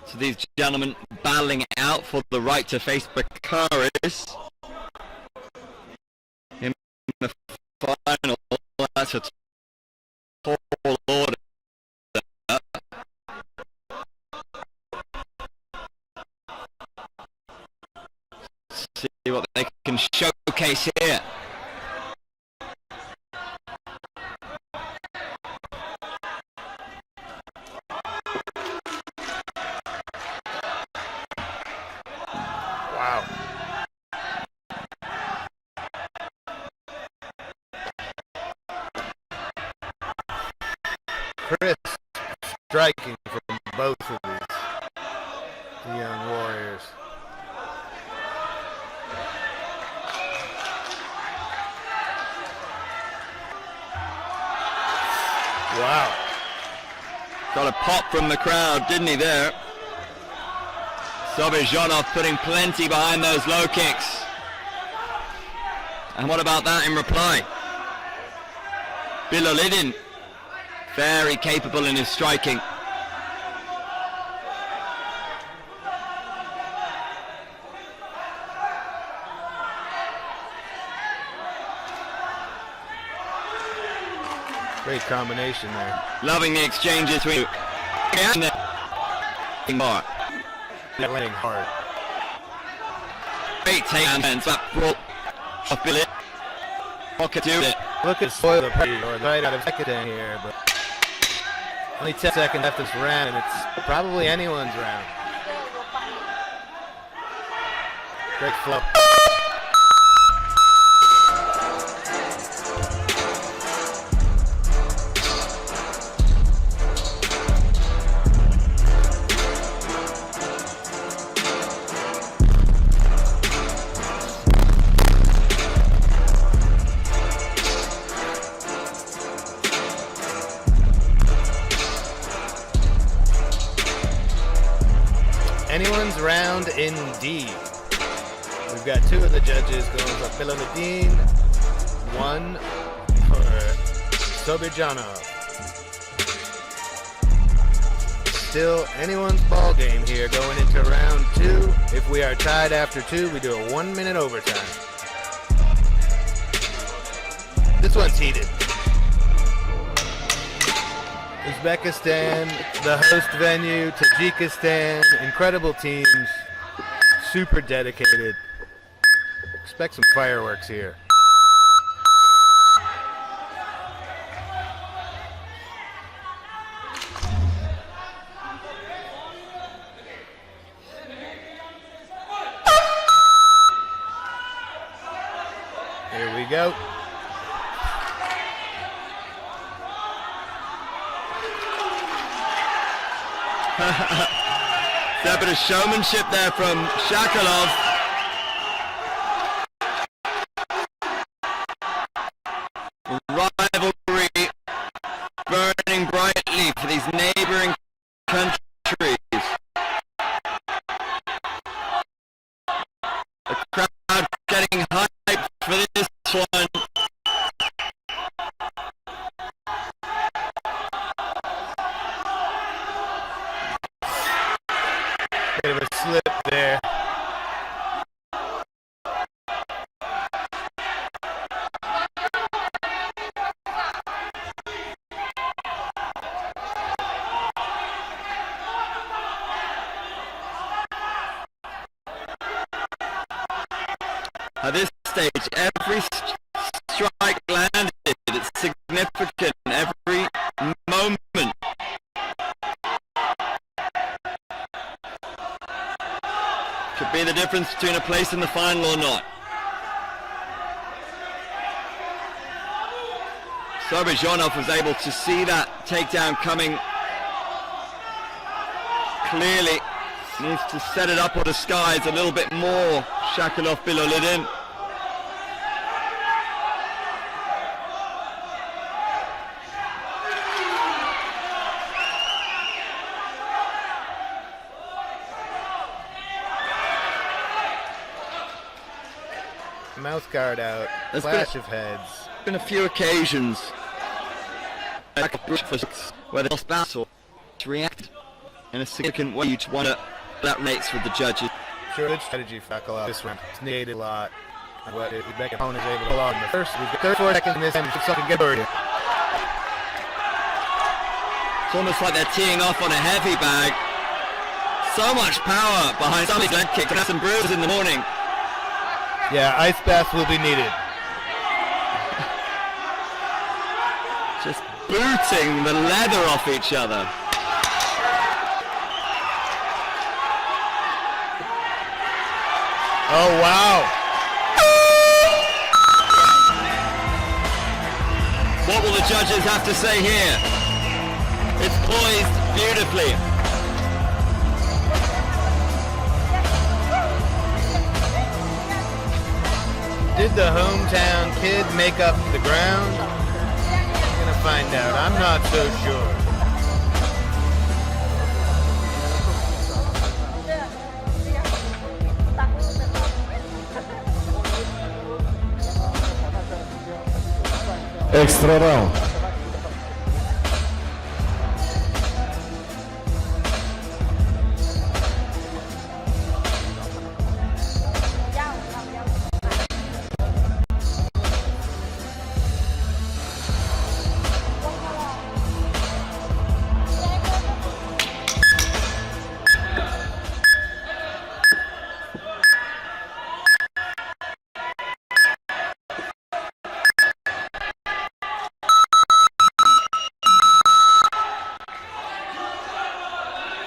So these gentlemen battling out for the right to face Bakaris in the final. That's a tall order. See what they can showcase here. Crisp striking from both of these young warriors. Wow. Got a pop from the crowd, didn't he there? Sobezhanov putting plenty behind those low kicks. And what about that in reply? Bilolidin, very capable in his striking. Great combination there. Loving the exchanges between more. Landing hard. Great takedown, slap roll off Billy. What could do it? Look at spoil the party, or right out of second here, but only 10 seconds left this round, and it's probably anyone's round. Great flow. Anyone's round indeed. We've got two of the judges going for Bilolidin, one for Sobezhanov. Still anyone's ball game here going into round two. If we are tied after two, we do a 1 minute overtime. This one's heated. Uzbekistan, the host venue, Tajikistan, incredible teams, super dedicated. Expect some fireworks here. Here we go. That bit of showmanship there from Shakalov. Rivalry burning brightly for these neighboring countries. The crowd getting hyped for this one. Bit of a slip there. At this stage, every strike landed, it's significant, every moment. Could be the difference between a place in the final or not. Sobezhanov was able to see that takedown coming clearly. Needs to set it up or disguise a little bit more. Shakalov Bilolidin. Mouth guard out. There's Flash of heads. Been a few occasions where the spouse or to react in a significant way. You just wonder that rates with the judges. Sure, good strategy for Shakalov this round. It's negated a lot. But the back opponent is able to pull out in the first. We've got 34 seconds in this time. If something get bird here. It's almost like they're teeing off on a heavy bag. So much power behind somebody's leg kick. Got some bruises in the morning. Yeah, ice baths will be needed. Just booting the leather off each other. Oh, wow. What will the judges have to say here? It's poised beautifully. Did the hometown kid make up the ground? Gonna find out. I'm not so sure. Extra round.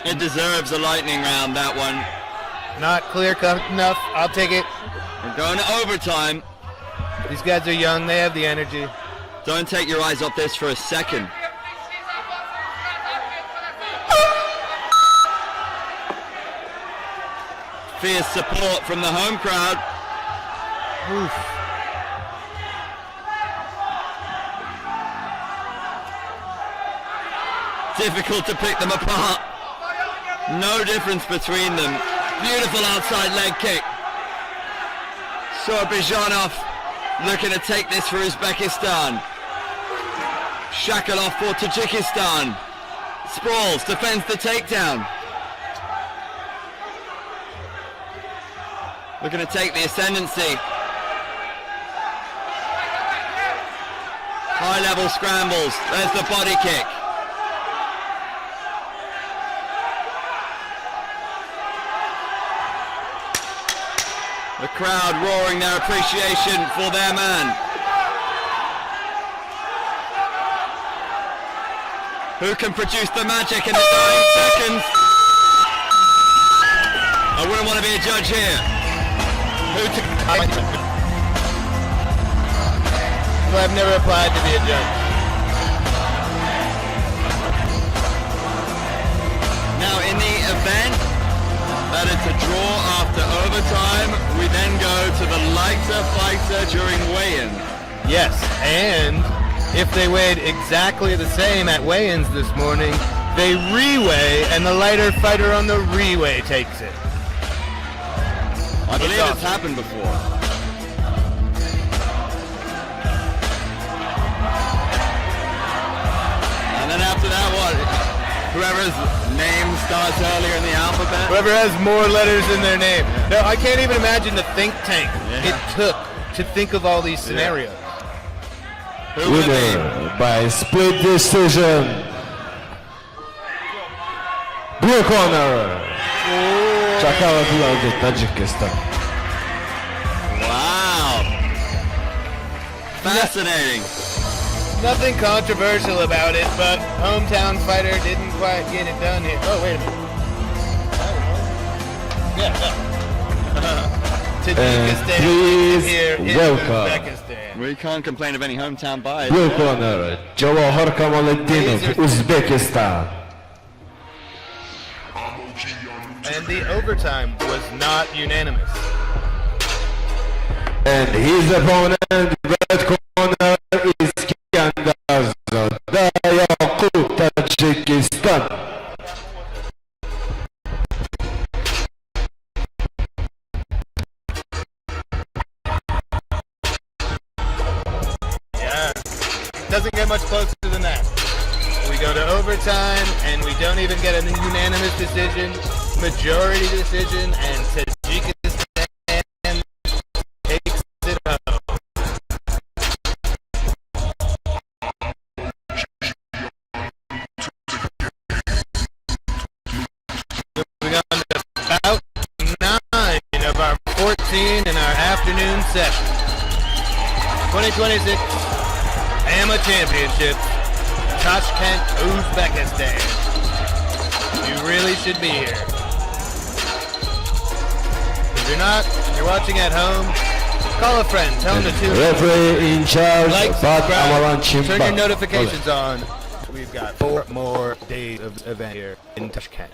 It deserves a lightning round, that one. Not clear-cut enough. I'll take it. We're going to overtime. These guys are young. They have the energy. Don't take your eyes off this for a second. Fierce support from the home crowd. Oof. Difficult to pick them apart. No difference between them. Beautiful outside leg kick. Sorbizhanov looking to take this for Uzbekistan. Shakalov for Tajikistan. Sprawls defends the takedown. Looking to take the ascendancy. High level scrambles. There's the body kick. The crowd roaring their appreciation for their man. Who can produce the magic in the dying seconds? I wouldn't want to be a judge here. Well, I've never applied to be a judge. Now in the event that it's a draw after overtime, we then go to the lighter fighter during weigh-in. Yes, and if they weighed exactly the same at weigh-ins this morning, they re-weigh, and the lighter fighter on the re-weigh takes it. I believe it's happened before. And then after that, what? Whoever's name starts earlier in the alphabet? Whoever has more letters in their name. No, I can't even imagine the think tank it took to think of all these scenarios. Winner by split decision. Blue corner. Shakalov, Tajikistan. Wow. Fascinating. Nothing controversial about it, but hometown fighter didn't quite get it done here. Oh, wait a minute. Tajikistan please here in welcome. Uzbekistan. We can't complain of any hometown bias. Blue corner, Jawahar Kamaluddinov, Uzbekistan. And the overtime was not unanimous. And his opponent, red corner, is Kandaz Dayaqut, Tajikistan. Yeah, doesn't get much closer than that. We go to overtime, and we don't even get a unanimous decision, majority decision, and Tajikistan takes it home. Moving on to bout 9 of our 14 in our afternoon session. 2026 AMMA Championship, Tashkent, Uzbekistan. You really should be here. If you're not, and you're watching at home, call a friend, tell them to tune in. Referee in charge, Like, Bat subscribe, Amaran turn your Chimba. notifications on. We've got 4 more days of event here in Tashkent.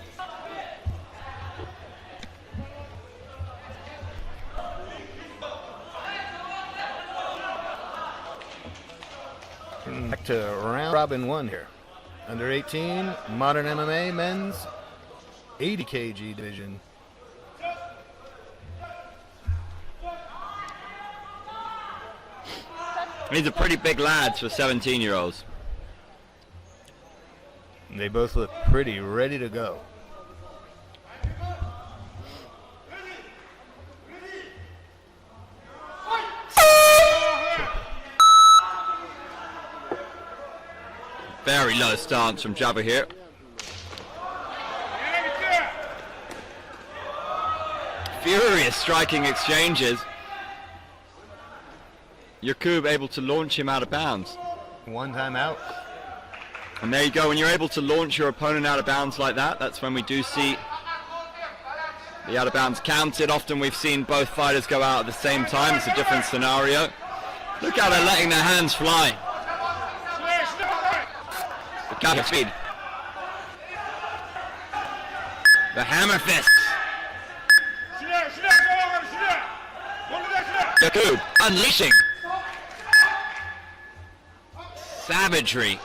Back to round robin 1 here. Under 18, modern MMA men's 80 kg division. These are pretty big lads for 17-year-olds. They both look pretty ready to go. Very low stance from Jabba here. Furious striking exchanges. Yakub able to launch him out of bounds. One time out. And there you go, when you're able to launch your opponent out of bounds like that, that's when we do see the out of bounds counted. Often we've seen both fighters go out at the same time. It's a different scenario. Look how they're letting their hands fly. The counter speed. The hammer fists. Yakub unleashing savagery.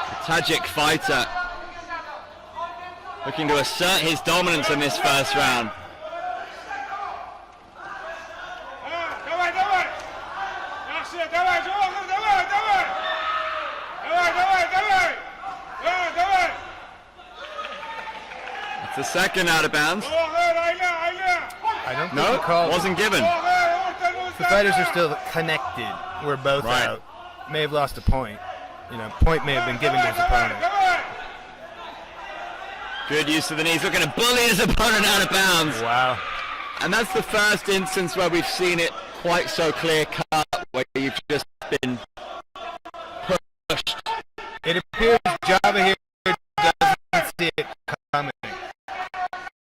The Tajik fighter looking to assert his dominance in this first round. It's the second out of bounds. I don't think No, the call wasn't given. The fighters are still connected. We're both Right. out. May have lost a point. You know, point may have been given to his opponent. Good use of the knees, looking to bully his opponent out of bounds. Wow. And that's the first instance where we've seen it quite so clear cut, where you've just been pushed. It appears Java here doesn't see it coming.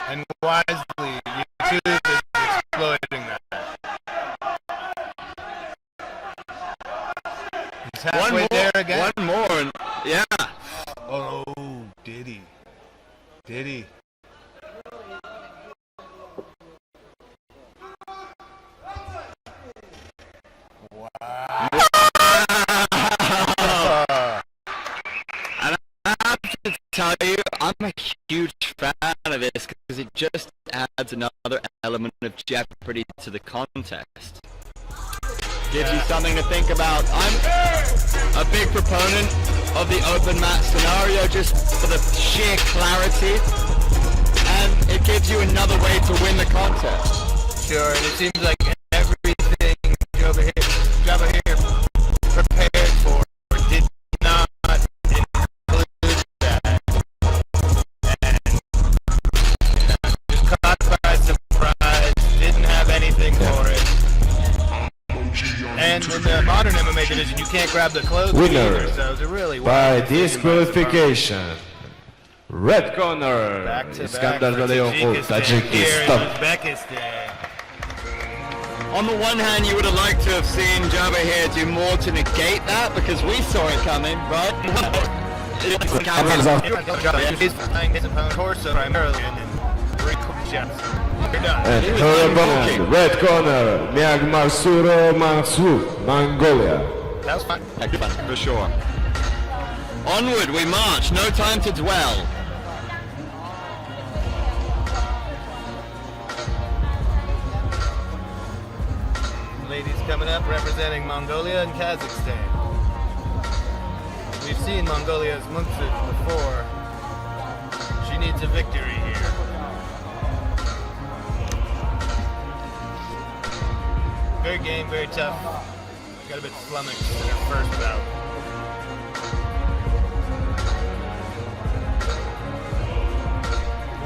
And wisely, YouTube is exploiting that. He's halfway there again. One more, and yeah. Oh, did he? Did he? Wow. And I have to tell you, I'm a huge fan of this because it just adds another element of jeopardy to the contest. Gives you something to think about. I'm a big proponent of the open mat scenario just for the sheer clarity, and it gives you another way to win the contest. Sure, and it seems like everything Java here prepared for did not include that. And just caught by surprise, didn't have anything for it. And in the modern MMA division, you can't grab the clothes Winner either, so it's a really by wild decision by disqualification. Red corner, back-to-back Iskandar for Zaleoğlu, Tajikistan. Tajikistan. Uzbekistan. On the one hand, you would have liked to have seen Jabba here do more to negate that because we saw it coming, right? He's flying his opponent torso primarily and then 3 quick shots. You're done. And her opponent, red corner, Myanmar Suro Mansour, Mongolia. That was fun. For sure. Onward we march, no time to dwell. Ladies coming up representing Mongolia and Kazakhstan. We've seen Mongolia's Mungsit before. She needs a victory here. Very game, very tough. Got a bit flummoxed in her first bout.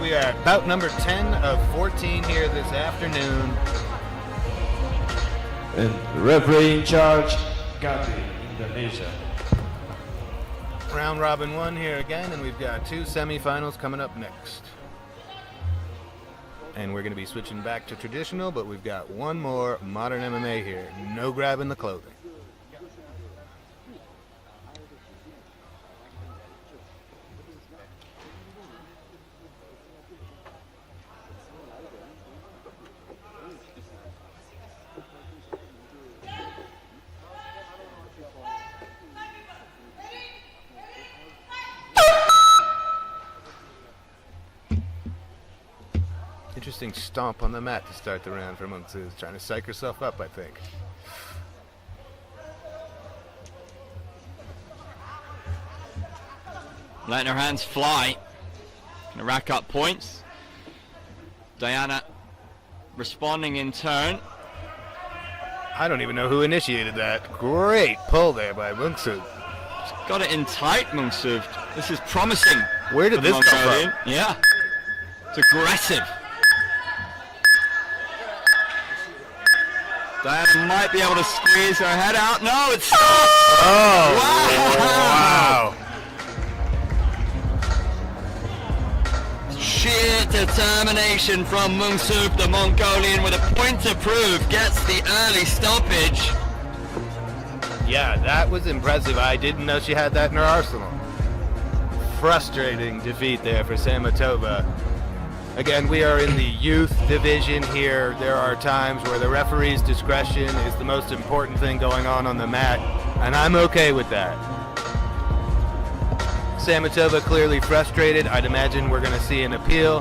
We are at bout number 10 of 14 here this afternoon. And referee in charge, Gandhi, Indonesia. Round robin 1 here again, and we've got 2 semifinals coming up next. And we're going to be switching back to traditional, but we've got one more modern MMA here. No grabbing the clothing. Interesting stomp on the mat to start the round for Mungsu. Trying to psych herself up, I think. Letting her hands fly. Gonna rack up points. Diana responding in turn. I don't even know who initiated that. Great pull there by Mungsu. Got it in tight, Mungsu. This is promising. Where did this come Mongolian. from? Yeah. It's aggressive. Diana might be able to squeeze her head out. No, it's stopped. Oh! Wow! Sheer determination from Mungsu, the Mongolian, with a point to prove, gets the early stoppage. Yeah, that was impressive. I didn't know she had that in her arsenal. Frustrating defeat there for Samatova. Again, we are in the youth division here. There are times where the referee's discretion is the most important thing going on the mat, and I'm okay with that. Samatova clearly frustrated. I'd imagine we're going to see an appeal.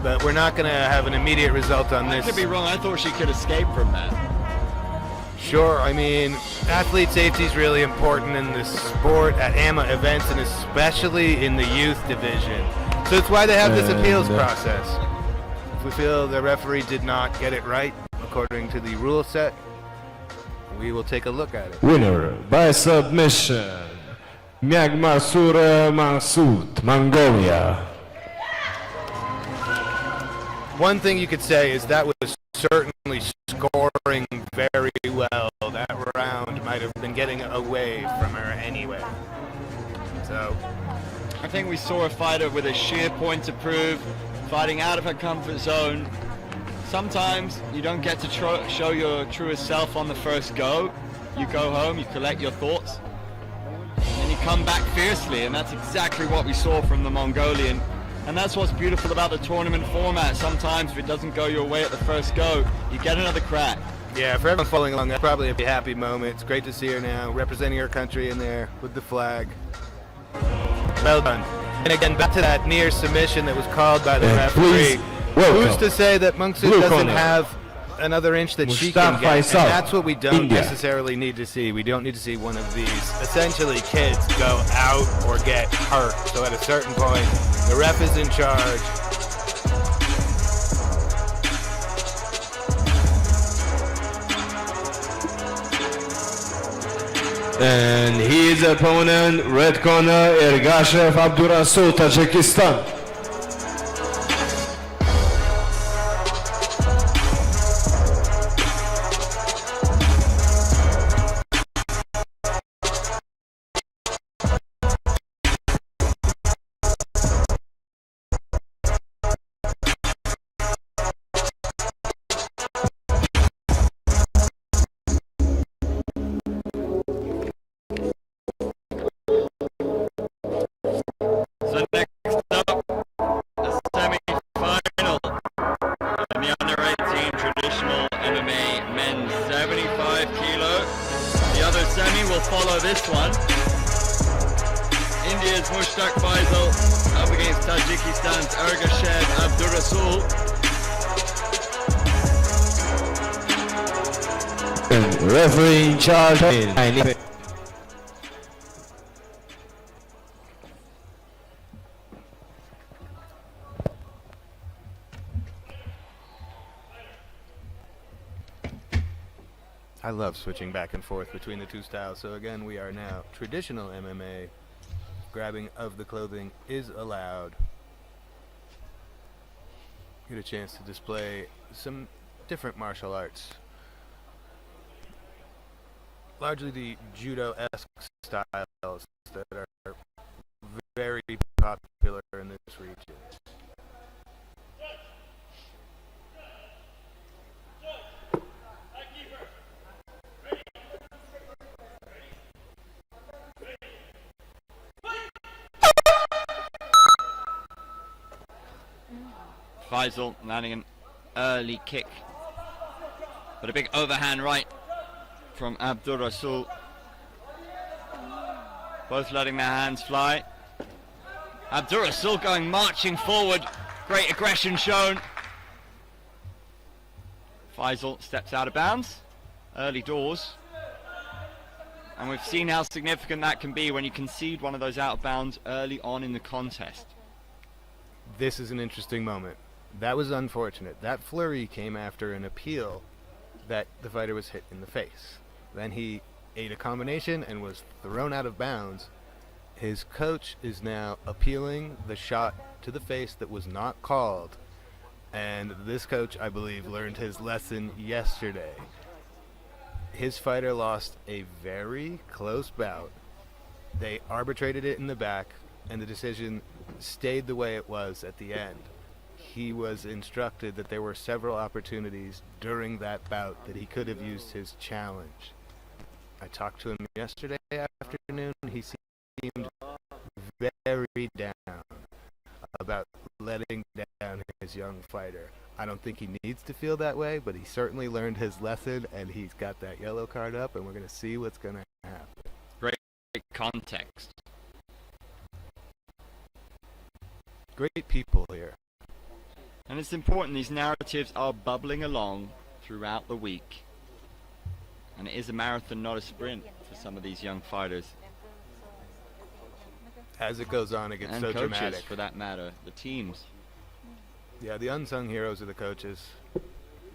But we're not going to have an immediate result on I this. could be wrong. I thought she could escape from that. Sure, I mean, athlete safety is really important in this sport at AMMA events, and especially in the youth division. So it's why they have this appeals process. If we feel the referee did not get it right according to the rule set, we will take a look at it. Winner by submission, Magmasur Masood, Mongolia. One thing you could say is that was certainly scoring very well. That round might have been getting away from her anyway. So I think we saw a fighter with a sheer point to prove, fighting out of her comfort zone. Sometimes you don't get to show your truest self on the first go. You go home, you collect your thoughts, and you come back fiercely, and that's exactly what we saw from the Mongolian. And that's what's beautiful about the tournament format. Sometimes if it doesn't go your way at the first go, you get another crack. yeah, for everyone following along, that's probably a happy moment. It's great to see her now, representing her country in there with the flag. Well done. And again, back to that near submission that was called by the referee. Who's to say that Mungsu doesn't have another inch that she can get? And that's what we don't necessarily need to see. We don't need to see one of these, essentially, kids go out or get hurt. So at a certain point, the ref is in charge. And his opponent, red corner, Ergashev Abdurasul, Tajikistan. So next up, the semi-final in the under-18 traditional MMA men's 75 kilo. The other semi will follow this one. India's Mushtaq Faisal up against Tajikistan's Ergashev Abdurasul. And referee in charge. I love switching back and forth between the two styles. So again, we are now traditional MMA. Grabbing of the clothing is allowed. Get a chance to display some different martial arts. Largely the judo-esque styles that are very popular in this region. Faisal landing an early kick, but a big overhand right from Abdurasul. Both letting their hands fly. Abdurasul going marching forward. Great aggression shown. Faisal steps out of bounds. Early doors. And we've seen how significant that can be when you concede one of those out of bounds early on in the contest. This is an interesting moment. That was unfortunate. That flurry came after an appeal that the fighter was hit in the face. Then he ate a combination and was thrown out of bounds. His coach is now appealing the shot to the face that was not called. And this coach, I believe, learned his lesson yesterday. His fighter lost a very close bout. They arbitrated it in the back, and the decision stayed the way it was at the end. He was instructed that there were several opportunities during that bout that he could have used his challenge. I talked to him yesterday afternoon. He seemed very down about letting down his young fighter. I don't think he needs to feel that way, but he certainly learned his lesson, and he's got that yellow card up, and we're going to see what's going to happen. Great context. Great people here. And it's important these narratives are bubbling along throughout the week. And it is a marathon, not a sprint for some of these young fighters. As it goes on, it gets And so coaches, dramatic. for that matter, the teams. Yeah, the unsung heroes are the coaches.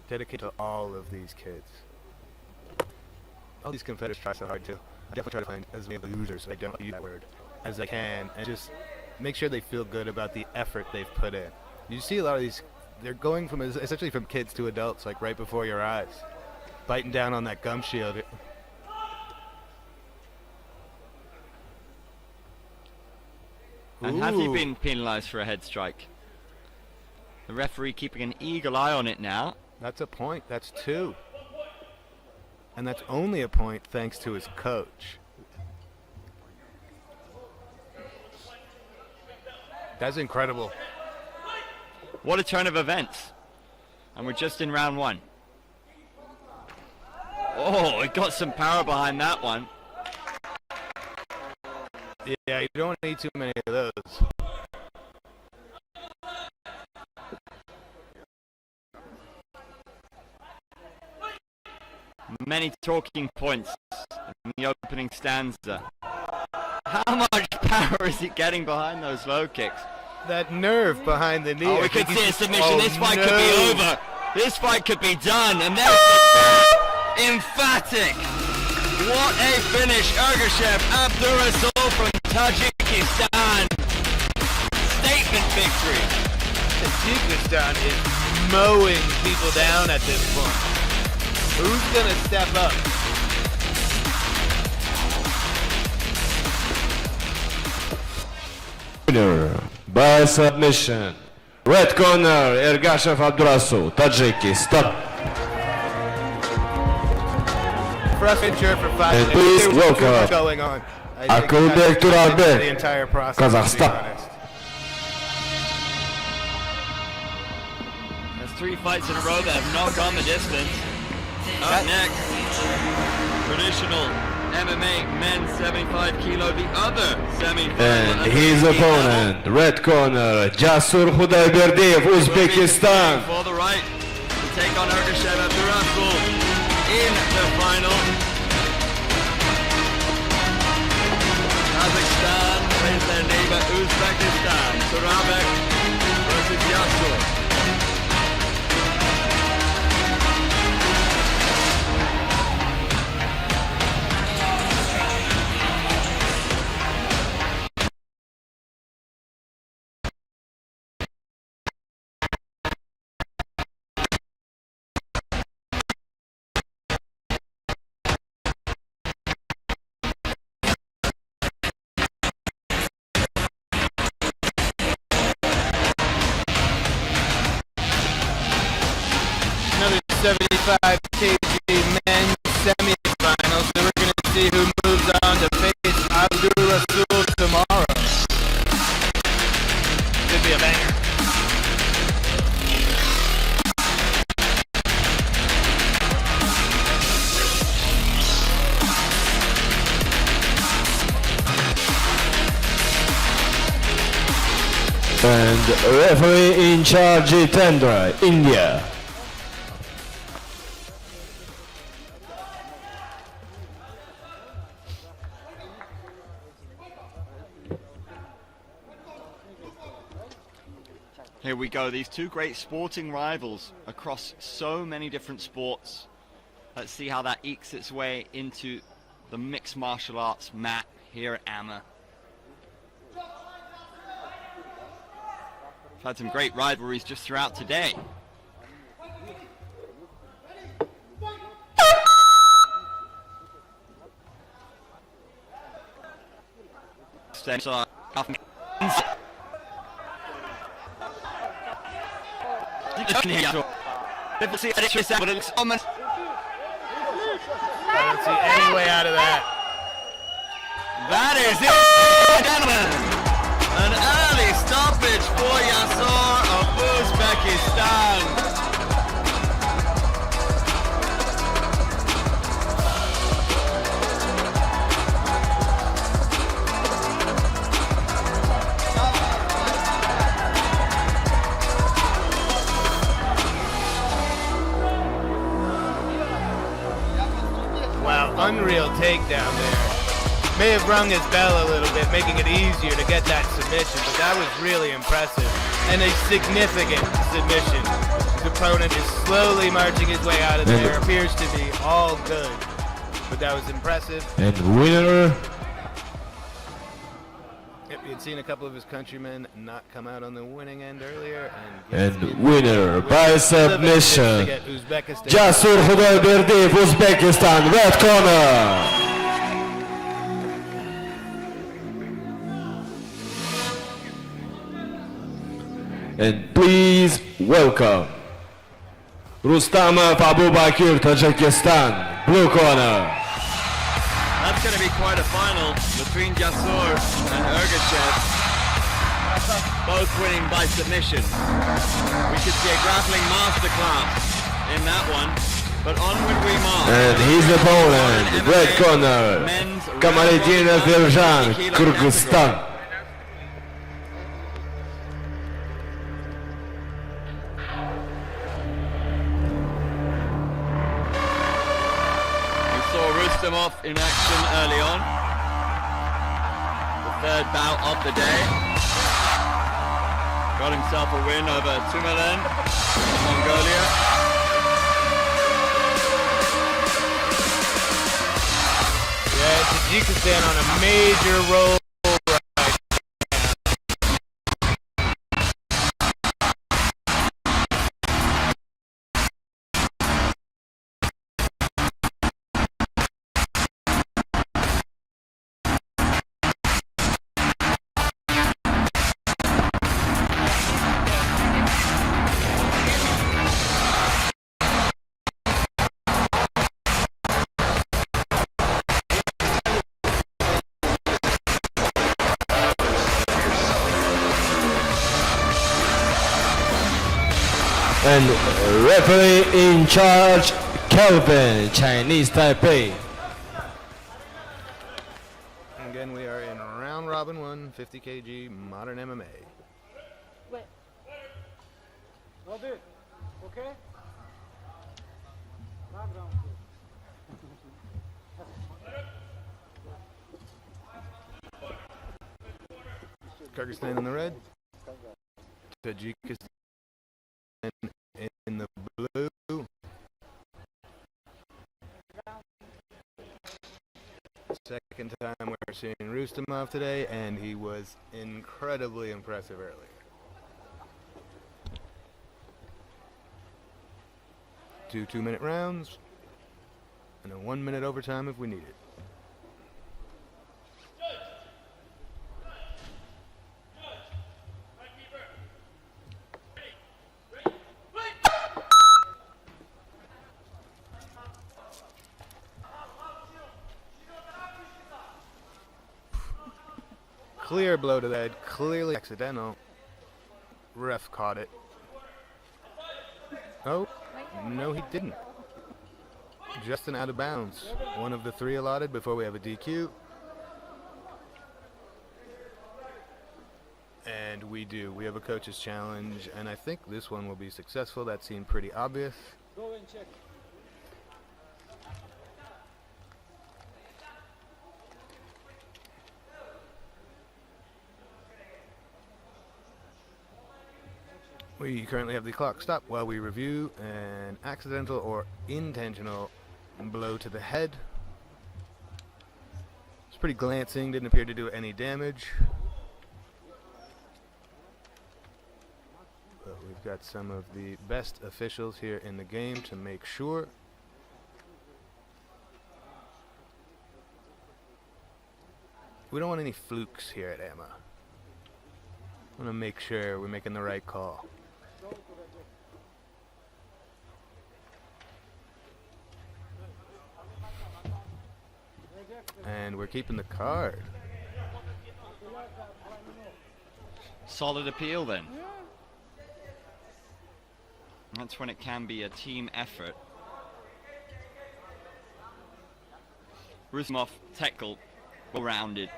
Dedicated to all of these kids. All these competitors try so hard too. I definitely try to find as many losers, I don't use that word, as I can, and just make sure they feel good about the effort they've put in. You see a lot of these, they're going from essentially from kids to adults, like right before your eyes, biting down on that gum shield. And have you Ooh. been penalised for a head strike? The referee keeping an eagle eye on it now. That's a point. That's 2. And that's only a point thanks to his coach. That's incredible. What a turn of events. And we're just in round 1. Oh, it got some power behind that one. Yeah, you don't need too many of those. Many talking points in the opening stanza. How much power is he getting behind those low kicks? That nerve behind the knee. Oh, I we could think see a he's- submission. Oh, This fight no. could be over. This fight could be done. And there's emphatic. What a finish. Ergashev Abdurasul from Tajikistan. Statement victory. Tajikistan is mowing people down at this point. Who's going to step up? Winner by submission. Red corner, Ergashev Abdurasul, Tajikistan. Frustrated shirt for 5 And minutes. please There was too welcome much going on. I think Akılbek that's Turalbek, the entire process, to be Kazakhstan. honest. There's 3 fights in a row that have not gone the distance. Up next, traditional MMA men's 75 kilo, the other semi-final. And his opponent, red corner, Jasur Khudayberdiyev, Uzbekistan. For the right to take on Ergashev Abdurasul in the final. Kazakhstan plays their neighbor Uzbekistan. Turabek versus Jasur. Another 75 kg men's semifinals. So we're going to see who moves on to face Abdurasul tomorrow. Could be a banger. And referee in charge, Tendra, India. Here we go, these two great sporting rivals across so many different sports. Let's see how that ekes its way into the mixed martial arts mat here at AMMA. We've had some great rivalries just throughout today. I don't see any way out of that. That is it, gentlemen. An early stoppage for Yasser of Uzbekistan. Wow, unreal takedown there. May have rung his bell a little bit, making it easier to get that submission, but that was really impressive. And a significant submission. His opponent is slowly marching his way out of there. Appears to be all good. But that was impressive. And winner. Yep, you'd seen a couple of his countrymen not come out on the winning end earlier. And winner by submission, Uzbekistan. Jasur Khudoyberdiyev, Uzbekistan, red corner. And please welcome Rustamov Abubakir, Tajikistan, blue corner. That's going to be quite a final between Jasur and Ergachev, both winning by submission. We could see a grappling masterclass in that one, but onward we march. And his opponent, red corner, Kamaledin Azerjan, Kyrgyzstan. Off in action early on. The third bout of the day. Got himself a win over Tumelin of Mongolia. Yeah, Tajikistan on a major roll. And referee in charge, Kelvin, Chinese Taipei. Again, we are in round robin 1, 50 kg modern MMA. Wait. Okay? Kyrgyzstan in the red. Tajikistan in the blue. Second time we're seeing Rustamov today, and he was incredibly impressive earlier. Two 2-minute rounds, and a 1-minute overtime if we need it. Clear blow to the head, clearly accidental. Ref caught it. Oh, no he didn't. Just an out of bounds. One of the 3 allotted before we have a DQ. And we do. We have a coach's challenge, and I think this one will be successful. That seemed pretty obvious. Go and check. We currently have the clock stop while we review an accidental or intentional blow to the head. It's pretty glancing, didn't appear to do any damage. But we've got some of the best officials here in the game to make sure. We don't want any flukes here at AMMA. I want to make sure we're making the right call. And we're keeping the card. Solid appeal then. That's when it can be a team effort. Rustamov, technical, well-rounded.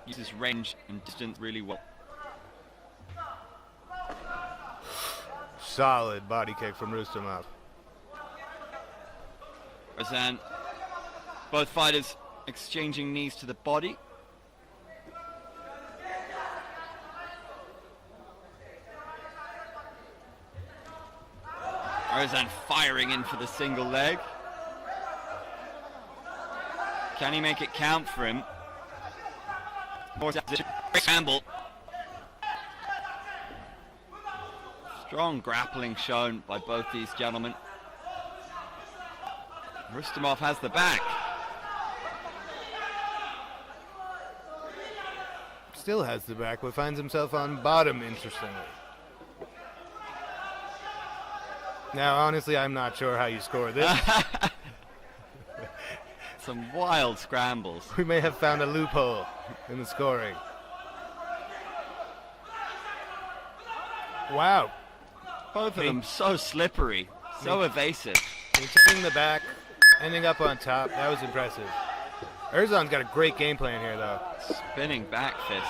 Uses range and distance really well. Solid body kick from Rustamov. Razan, both fighters exchanging knees to the body. Razan firing in for the single leg. Can he make it count for him? More scramble. Strong grappling shown by both these gentlemen. Rustamov has the back. Still has the back, but finds himself on bottom, interestingly. Now, honestly, I'm not sure how you score this. Some wild scrambles. We may have found a loophole in the scoring. Wow. Both of them so slippery, so evasive. Maintaining the back, ending up on top. That was impressive. Erzon's got a great game plan here, though. Spinning back fist.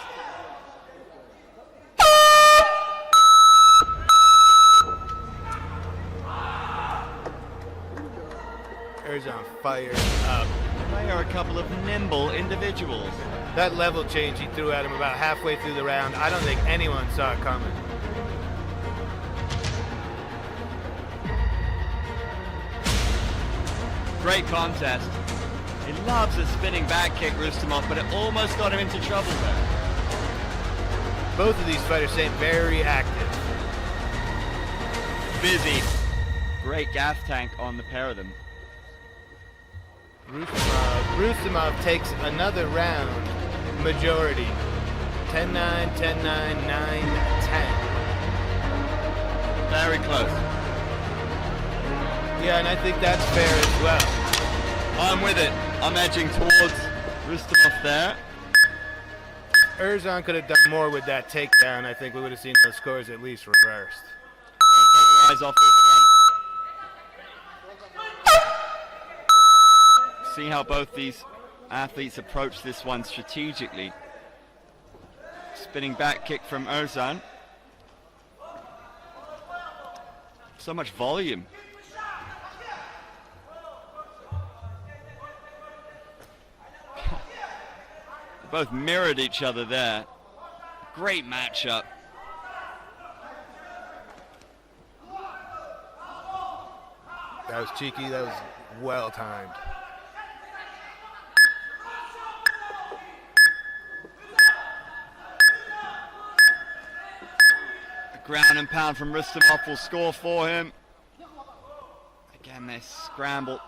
Erzon fired up. They are a couple of nimble individuals. That level change he threw at him about halfway through the round, I don't think anyone saw it coming. Great contest. He loves a spinning back kick, Rustamov, but it almost got him into trouble there. Both of these fighters seem very active. Busy. Great gas tank on the pair of them. Rustamov takes another round. Majority. 10-9, 10-9, 9-10. Very close. Yeah, and I think that's fair as well. I'm with it. I'm edging towards Rustamov there. Erzon could have done more with that takedown. I think we would have seen those scores at least reversed. Don't take your eyes off this one. See how both these athletes approach this one strategically. Spinning back kick from Erzan. So much volume. Both mirrored each other there. Great matchup. That was cheeky. That was well timed. A ground and pound from Rustamov will score for him. Again, they scramble.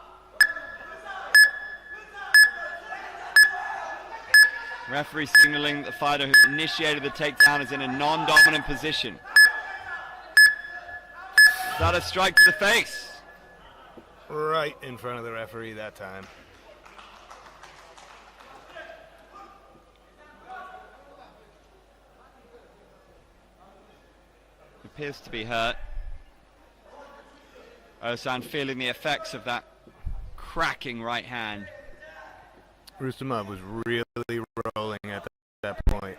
Referee signaling the fighter who initiated the takedown is in a non-dominant position. Is that a strike to the face? Right in front of the referee that time. Appears to be hurt. Ozan feeling the effects of that cracking right hand. Rustamov was really rolling at that point.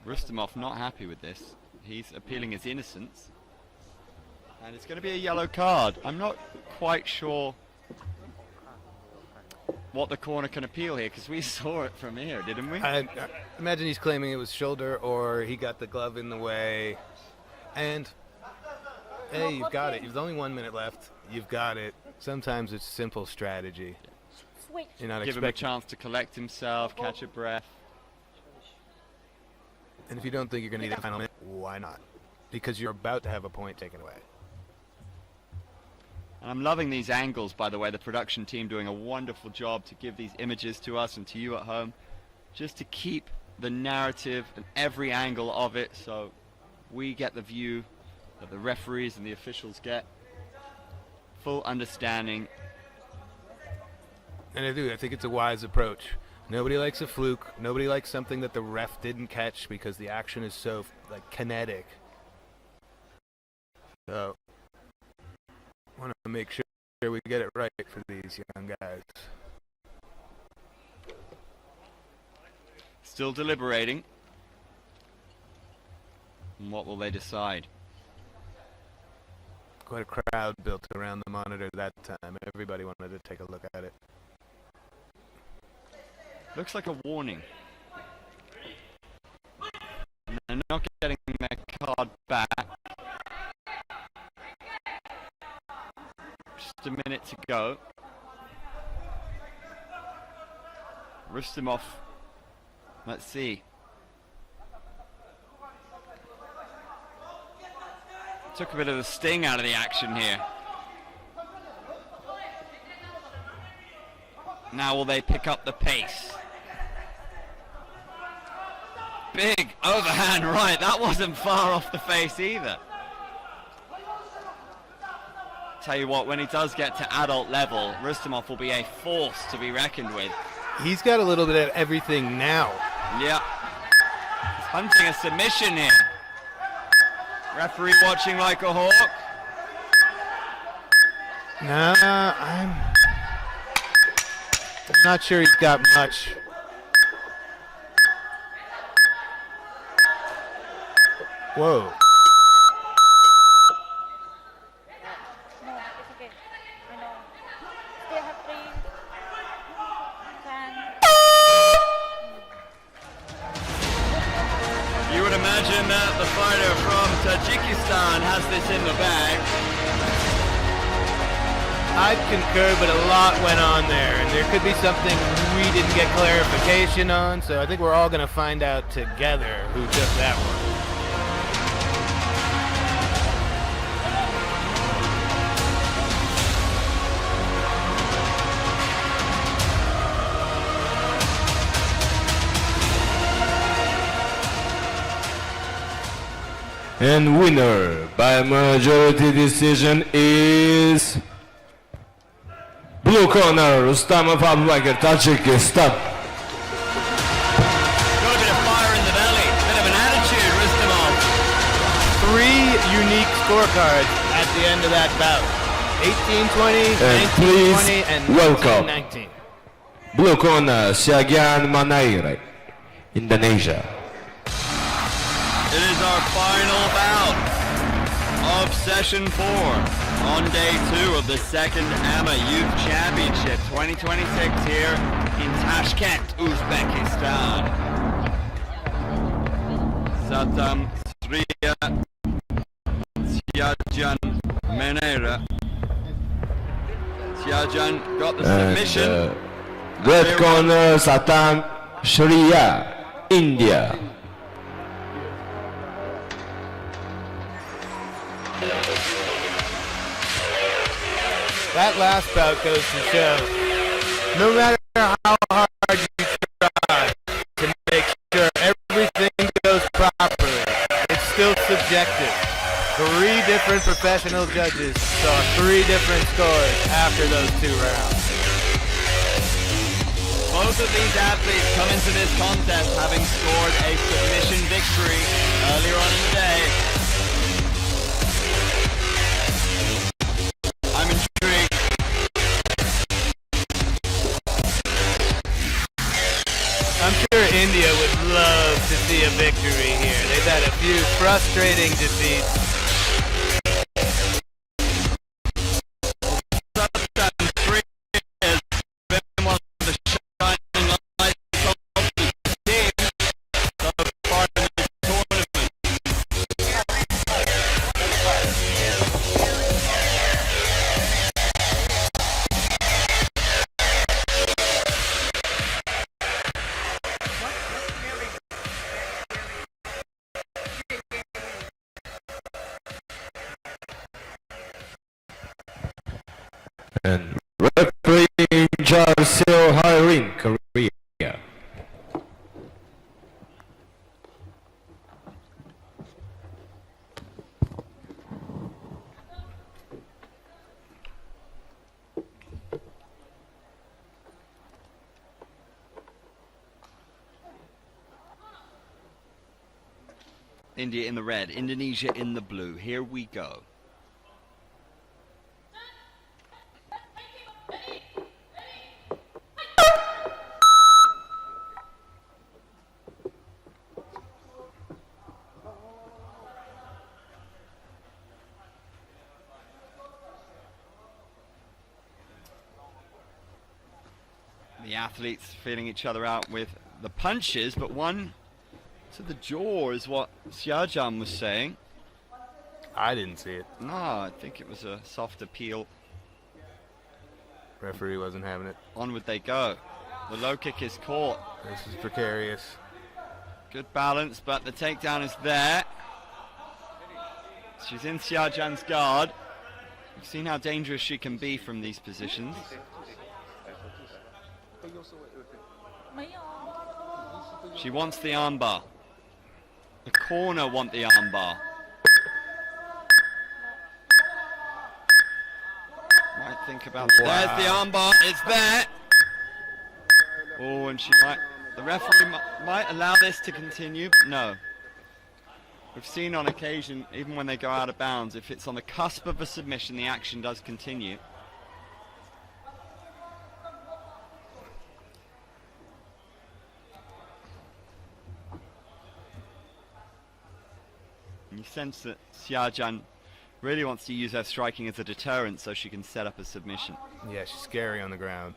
Rustamov not happy with this. He's appealing his innocence. And it's going to be a yellow card. I'm not quite sure what the corner can appeal here, because we saw it from here, didn't we? I imagine he's claiming it was shoulder or he got the glove in the way. And, hey, you've got it. There's only 1 minute left. You've got it. Sometimes it's simple strategy. Switch. You're not Give him a expecting. chance to collect himself, catch a breath. And if you don't think you're going to need a final minute, why not? Because you're about to have a point taken away. And I'm loving these angles, by the way. The production team doing a wonderful job to give these images to us and to you at home, just to keep the narrative and every angle of it, so we get the view that the referees and the officials get. Full understanding. And I think it's a wise approach. Nobody likes a fluke. Nobody likes something that the ref didn't catch because the action is so kinetic. So, want to make sure we get it right for these young guys. Still deliberating. And what will they decide? Quite a crowd built around the monitor that time. Everybody wanted to take a look at it. Looks like a warning. And they're not getting their card back. Just a minute to go. Rustamov. Let's see. Took a bit of the sting out of the action here. Now will they pick up the pace? Big overhand right. That wasn't far off the face either. Tell you what, when he does get to adult level, Rustamov will be a force to be reckoned with. He's got a little bit of everything now. Yeah. He's hunting a submission here. Referee watching like a hawk. Nah, I'm not sure he's got much. Whoa. No, it's okay. I know. Still have 3. 10. You would imagine that the fighter from Tajikistan has this in the bag. I'd concur, but a lot went on there, and there could be something we didn't get clarification on, so I think we're all going to find out together who took that one. And winner by majority decision is blue corner, Rustamov Abubakar, Tajikistan. Got a bit of fire in the belly, bit of an attitude, Rustamov. 3 unique scorecards at the end of that bout. 18-20, And please 19-20, and welcome 19-19. blue corner, Siagian Manaire, Indonesia. It is our final bout of session 4 on day 2 of the second AMMA Youth Championship 2026 here in Tashkent, Uzbekistan. Satam Sriya Siajan Menera. Siajan got the submission. Red corner, Satam Shriya, India. That last bout goes to show, no matter how hard you try to make sure everything goes properly, it's still subjective. 3 different professional judges saw 3 different scores after those 2 rounds. Both of these athletes come into this contest having scored a submission victory earlier on in the day. I'm intrigued. I'm sure India would love to see a victory here. They've had a few frustrating defeats. And referee in charge, Seo Hae-rin, Korea. India in the red, Indonesia in the blue. Here we go. The athletes feeling each other out with the punches, but one to the jaw is what Xiaojan was saying. I didn't see it. No, I think it was a soft appeal. Referee wasn't having it. Onward they go. The low kick is caught. This is precarious. Good balance, but the takedown is there. She's in Xiaojan's guard. We've seen how dangerous she can be from these positions. She wants the armbar. The corner want the armbar. Might think about. Wow. There's the armbar. It's there. Oh, and she might. The referee might allow this to continue, but no. We've seen on occasion, even when they go out of bounds, if it's on the cusp of a submission, the action does continue. You sense that Xiaojan really wants to use her striking as a deterrent so she can set up a submission. Yeah, she's scary on the ground.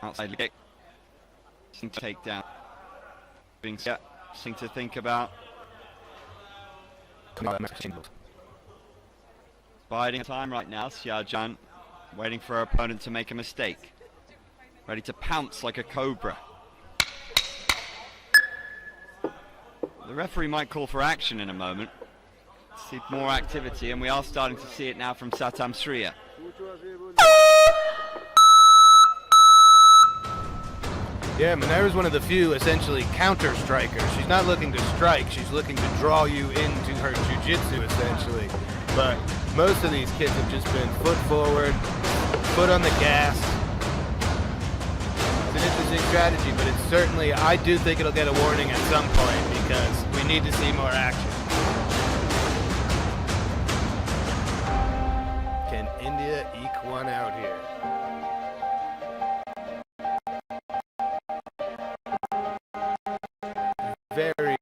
Outside kick. Something to take down. Being set. Something to think about. Biding time right now. Xiaojan waiting for her opponent to make a mistake. Ready to pounce like a cobra. The referee might call for action in a moment. See more activity, and we are starting to see it now from Satam Sriya. Yeah, Minerva's one of the few essentially counter strikers. She's not looking to strike, she's looking to draw you into her jiu-jitsu essentially. But most of these kids have just been foot forward, foot on the gas. It's an interesting strategy, but it's certainly, I do think it'll get a warning at some point because we need to see more action. Can India eke one out here? Very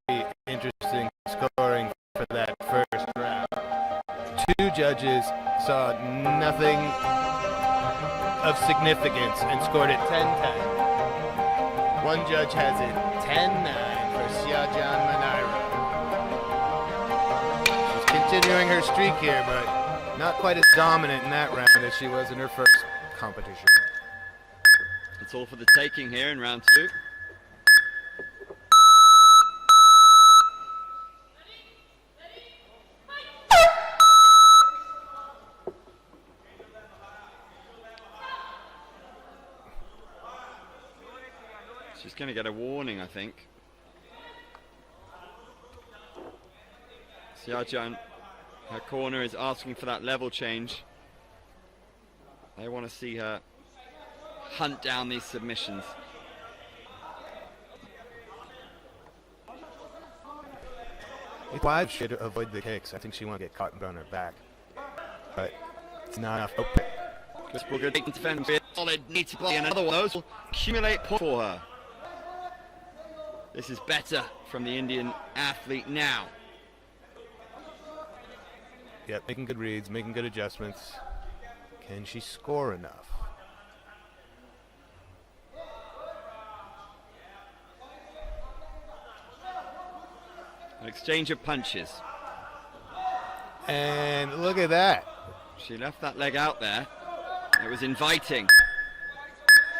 interesting scoring for that first round. Two judges saw nothing of significance and scored it 10-10. One judge has it 10-9 for Xiaojan Minerva. She's continuing her streak here, but not quite as dominant in that round as she was in her first competition. It's all for the taking here in round two. She's going to get a warning, I think. Xiaojan, her corner is asking for that level change. They want to see her hunt down these submissions. It's why she should avoid the kicks. I think she want to get caught and on her back. But it's not enough. Oh. Chris Brooker taking defense with solid knee to body, and another one of those will accumulate points for her. This is better from the Indian athlete now. Yep, making good reads, making good adjustments. Can she score enough? An exchange of punches. And look at that. She left that leg out there. It was inviting.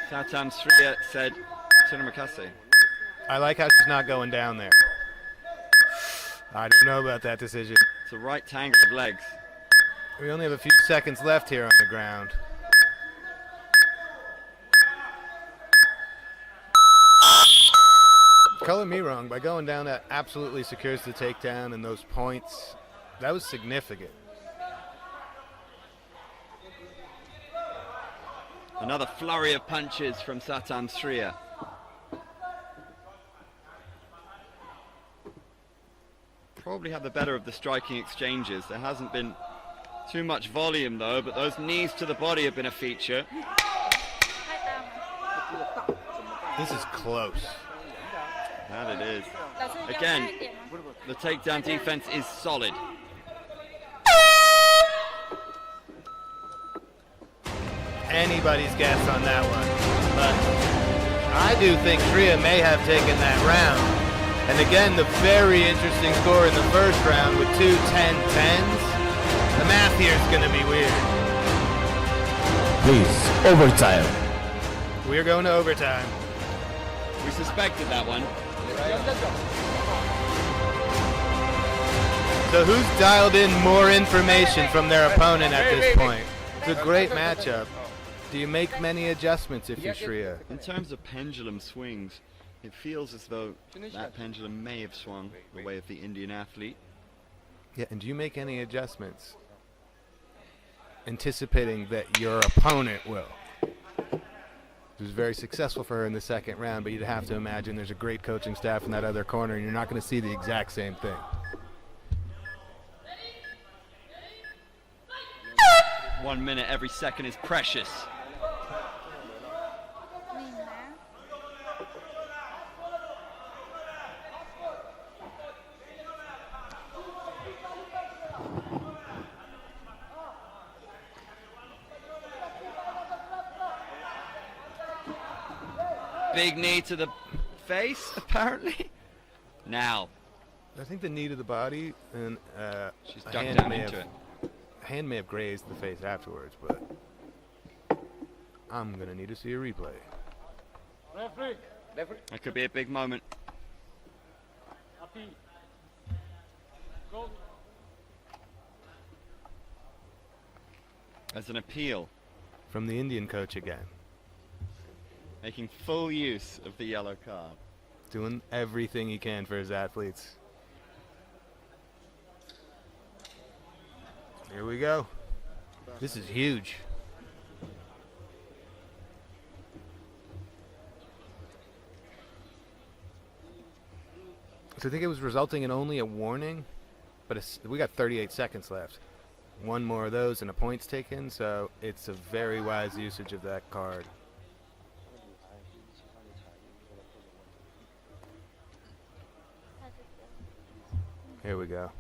Satam Sriya said Makase. I like how she's not going down there. I don't know about that decision. It's a right tangle of legs. We only have a few seconds left here on the ground. Color me wrong, by going down that absolutely secures the takedown, and those points, that was significant. Another flurry of punches from Satam Sriya. Probably had the better of the striking exchanges. There hasn't been too much volume though, but those knees to the body have been a feature. This is close. That it is. Again, the takedown defense is solid. Anybody's guess on that one. But I do think Sriya may have taken that round. And again, the very interesting score in the first round with 2 10-10s. The math here is going to be weird. Please, overtime. We're going to overtime. We suspected that one. So who's dialed in more information from their opponent at this point? It's a great matchup. Do you make many adjustments if you're Sriya? In terms of pendulum swings, it feels as though that pendulum may have swung the way of the Indian athlete. Yeah, and do you make any adjustments? Anticipating that your opponent will. It was very successful for her in the second round, but you'd have to imagine there's a great coaching staff in that other corner, and you're not going to see the exact same thing. One minute, every second is precious. Big knee to the face, apparently. Now. I think the knee to the body and she's ducked down into it. Hand may have grazed the face afterwards, but I'm going to need to see a replay. That could be a big moment. As an appeal. From the Indian coach again. Making full use of the yellow card. Doing everything he can for his athletes. Here we go. This is huge. So I think it was resulting in only a warning, but we got 38 seconds left. One more of those and a point's taken, so it's a very wise usage of that card. Here we go.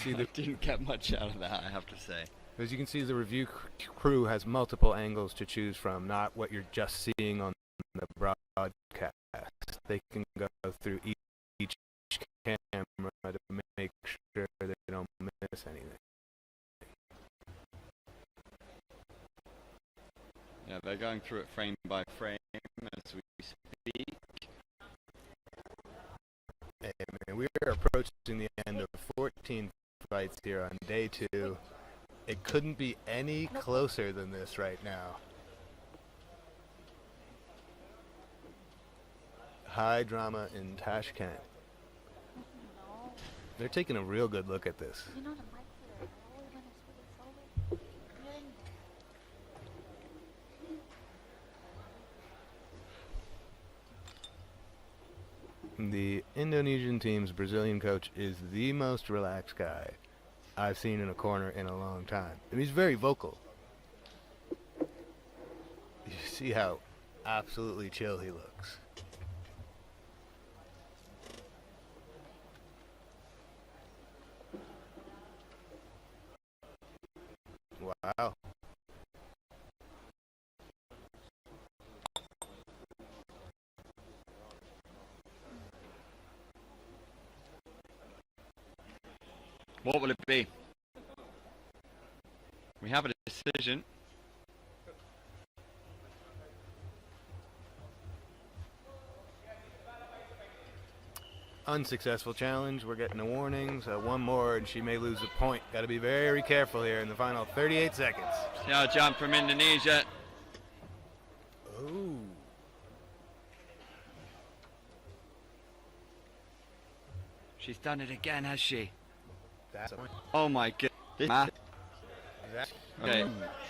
I didn't get much out of that, I have to say. As you can see, the review crew has multiple angles to choose from, not what you're just seeing on the broadcast. They can go through each camera to make sure they don't miss anything. Yeah, they're going through it frame by frame as we speak. Hey, man, we are approaching the end of 14 fights here on day 2. It couldn't be any closer than this right now. High drama in Tashkent. They're taking a real good look at this. The Indonesian team's Brazilian coach is the most relaxed guy I've seen in a corner in a long time. I mean, he's very vocal. You see how absolutely chill he looks. Wow. What will it be? We have a decision. Unsuccessful challenge. We're getting a warning, so one more and she may lose a point. Got to be very careful here in the final 38 seconds. Now jump from Indonesia. Ooh. She's done it again, has she? That's a point. Oh my god. Okay.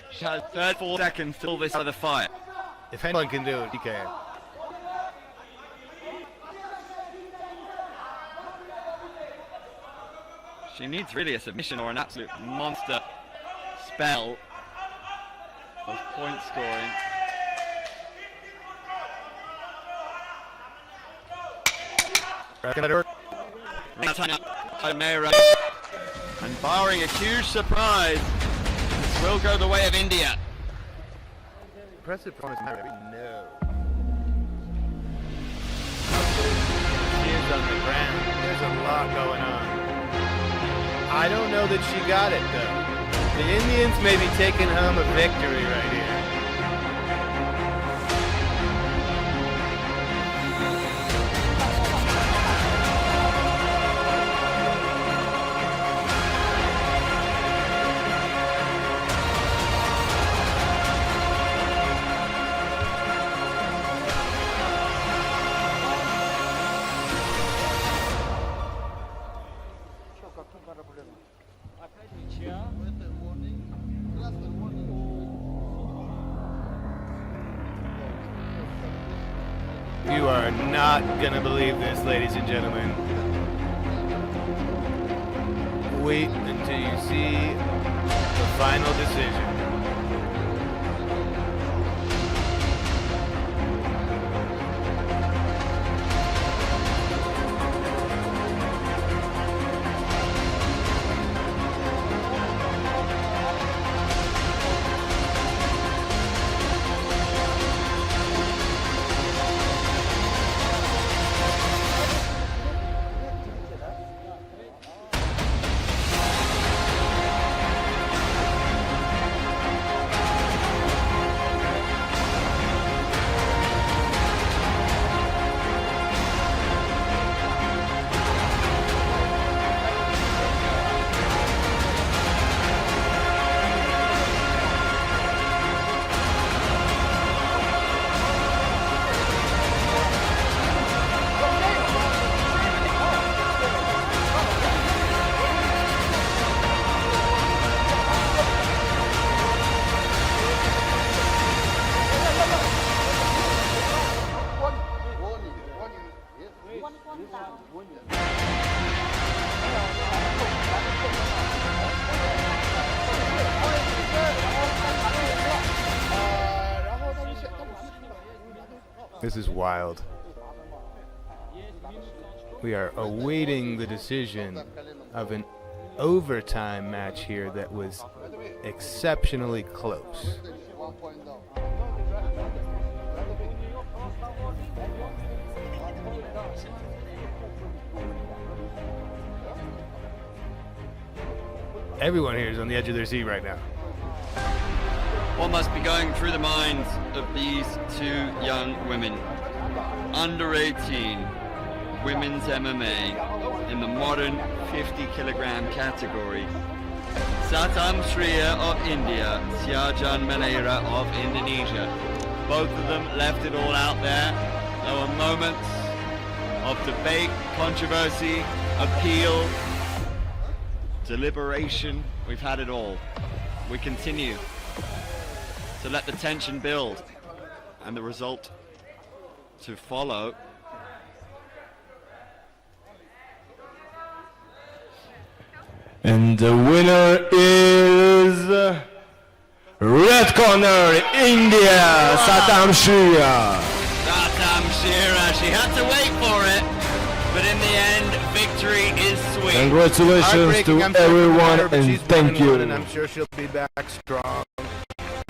She has 34 seconds till this other fight. If anyone can do it, he can. She needs really a submission or an absolute monster spell of point scoring. And barring a huge surprise, this will go the way of India. Impressive performance. No. She is on the ground. There's a lot going on. I don't know that she got it though. The Indians may be taking home a victory right here. You are not going to believe this, ladies and gentlemen. Wait until you see the final decision. This is wild. We are awaiting the decision of an overtime match here that was exceptionally close. Everyone here is on the edge of their seat right now. What must be going through the minds of these two young women? Under 18, women's MMA in the modern 50-kilogram category. Satam Shriya of India, Siajan Malera of Indonesia. Both of them left it all out there. There were moments of debate, controversy, appeal, deliberation. We've had it all. We continue to let the tension build and the result to follow. And the winner is red corner, India, Satam Shriya. Satam Shira, she had to wait for it, but in the end, victory is sweet. Congratulations Heartbreaking, to I'm sure, for everyone, her, but and she's thank 1-1, you. And I'm sure she'll be back strong.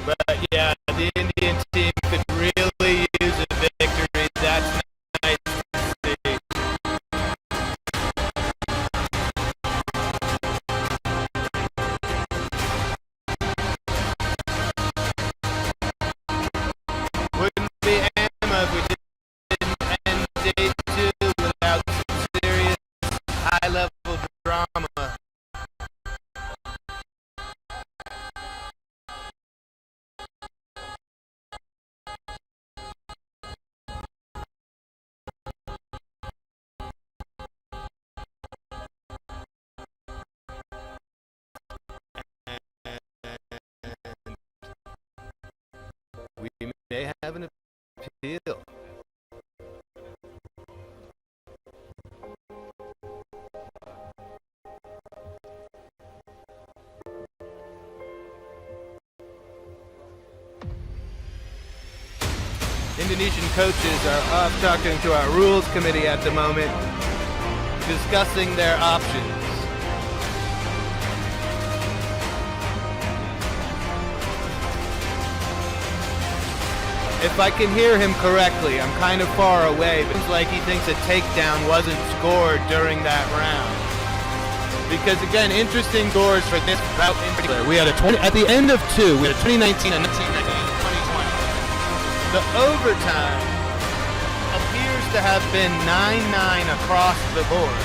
But yeah, the Indian team could really use a victory. That's nice to see. Wouldn't be AMMA if we didn't end day 2 without some serious high-level drama. We may have an appeal. Indonesian coaches are off talking to our rules committee at the moment, discussing their options. If I can hear him correctly, I'm kind of far away, but it's like he thinks a takedown wasn't scored during that round. Because again, interesting scores for this bout in particular. We had at the end of 2, we had a 2019 and 2020. The overtime appears to have been 9-9 across the board,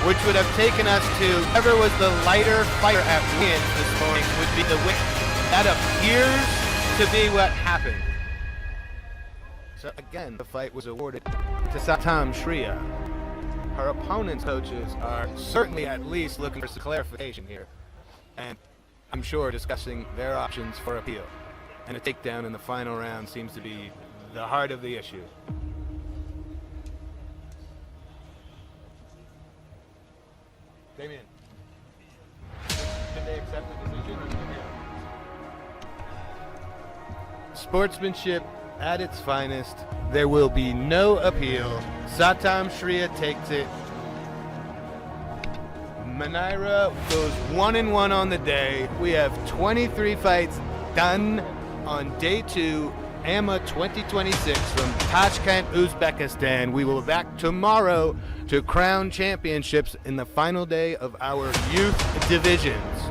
which would have taken us to whoever was the lighter fighter at wins this morning would be the win. That appears to be what happened. So again, the fight was awarded to Satam Shriya. Her opponent's coaches are certainly at least looking for some clarification here, and I'm sure discussing their options for appeal. And a takedown in the final round seems to be the heart of the issue. Damien, did they accept the decision? Sportsmanship at its finest. There will be no appeal. Satam Shriya takes it. Manaira goes 1-1 on the day. We have 23 fights done on day 2, AMMA 2026 from Tashkent, Uzbekistan. We will be back tomorrow to crown championships in the final day of our youth divisions.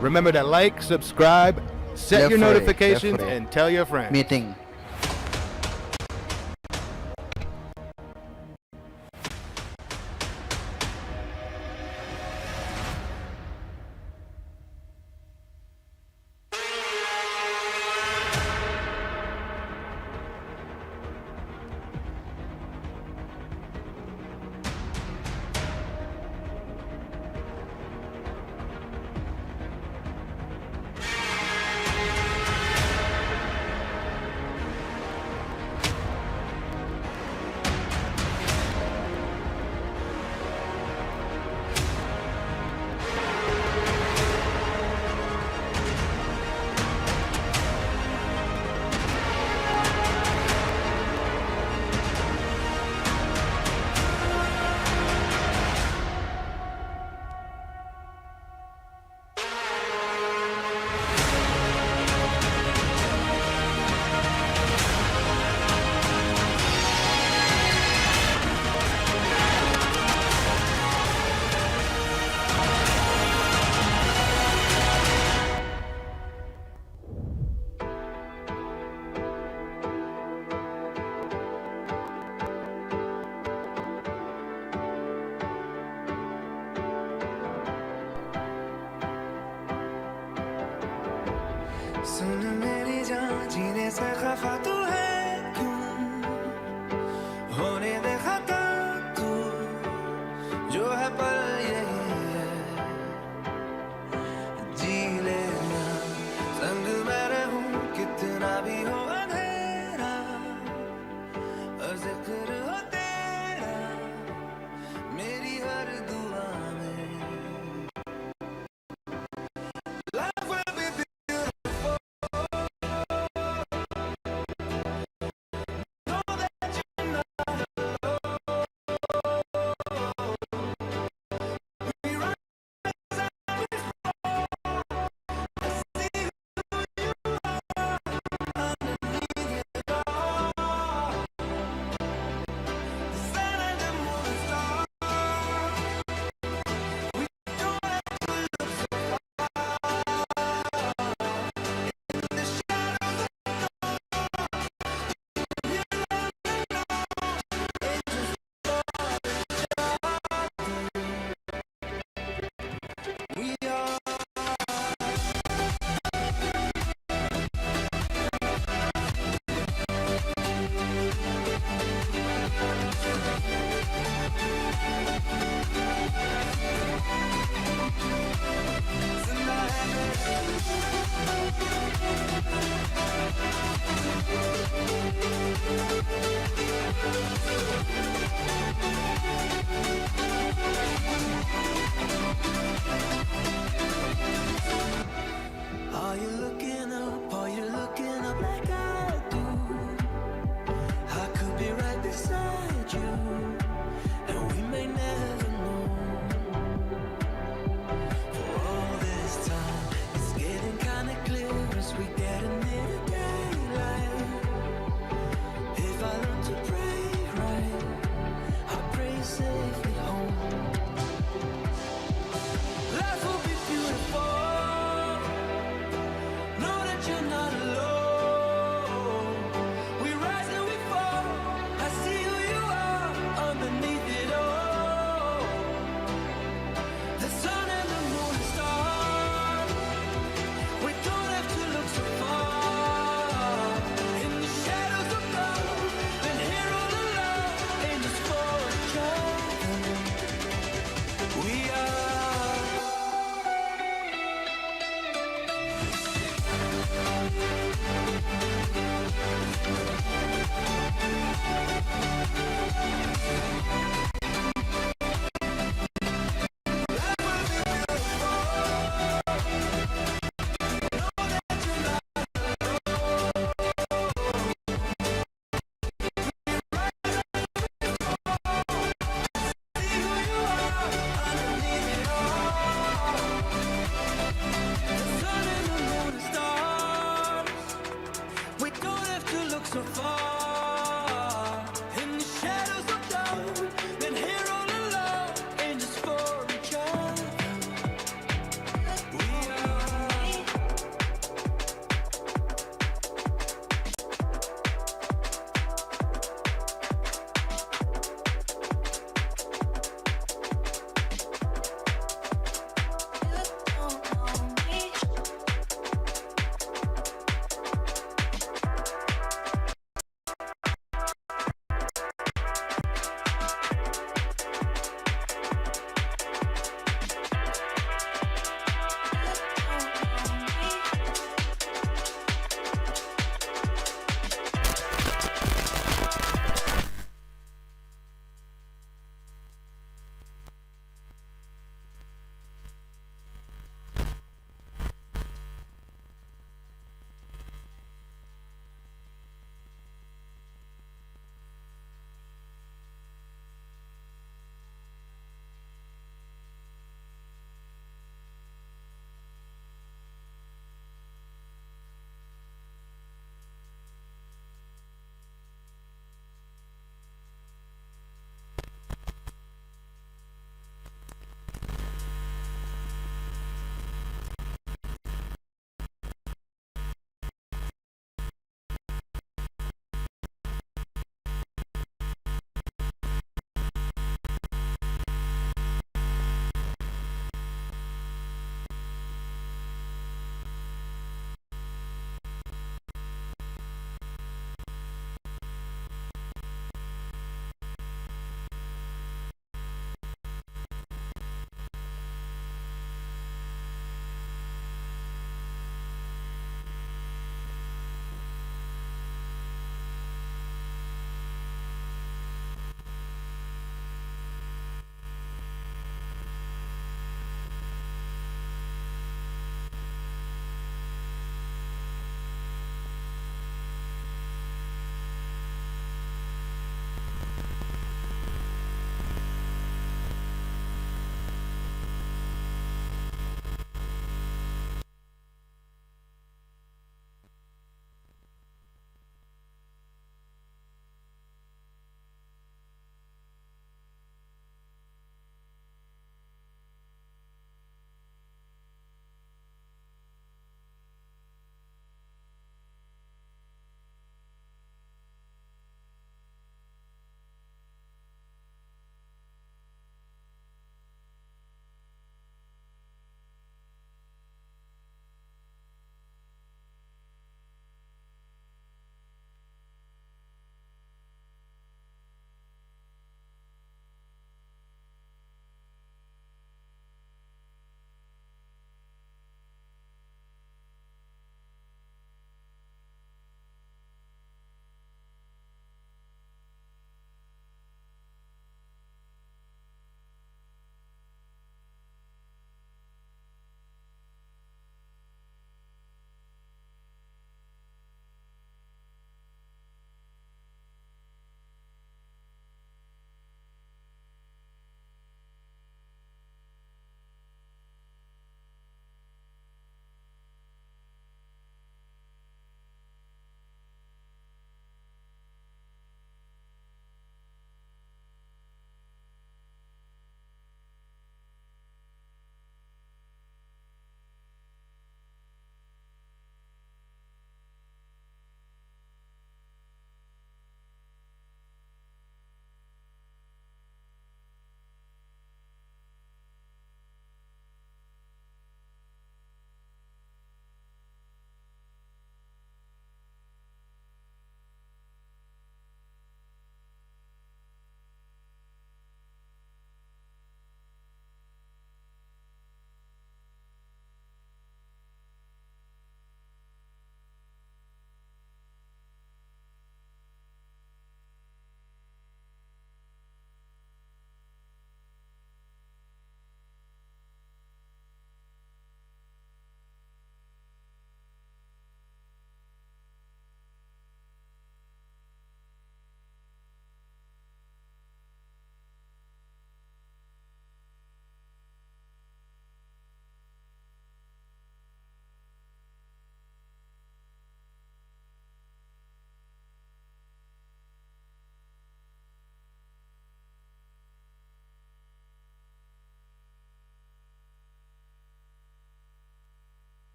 Remember to like, subscribe, set your notifications, and tell your friends. Meeting.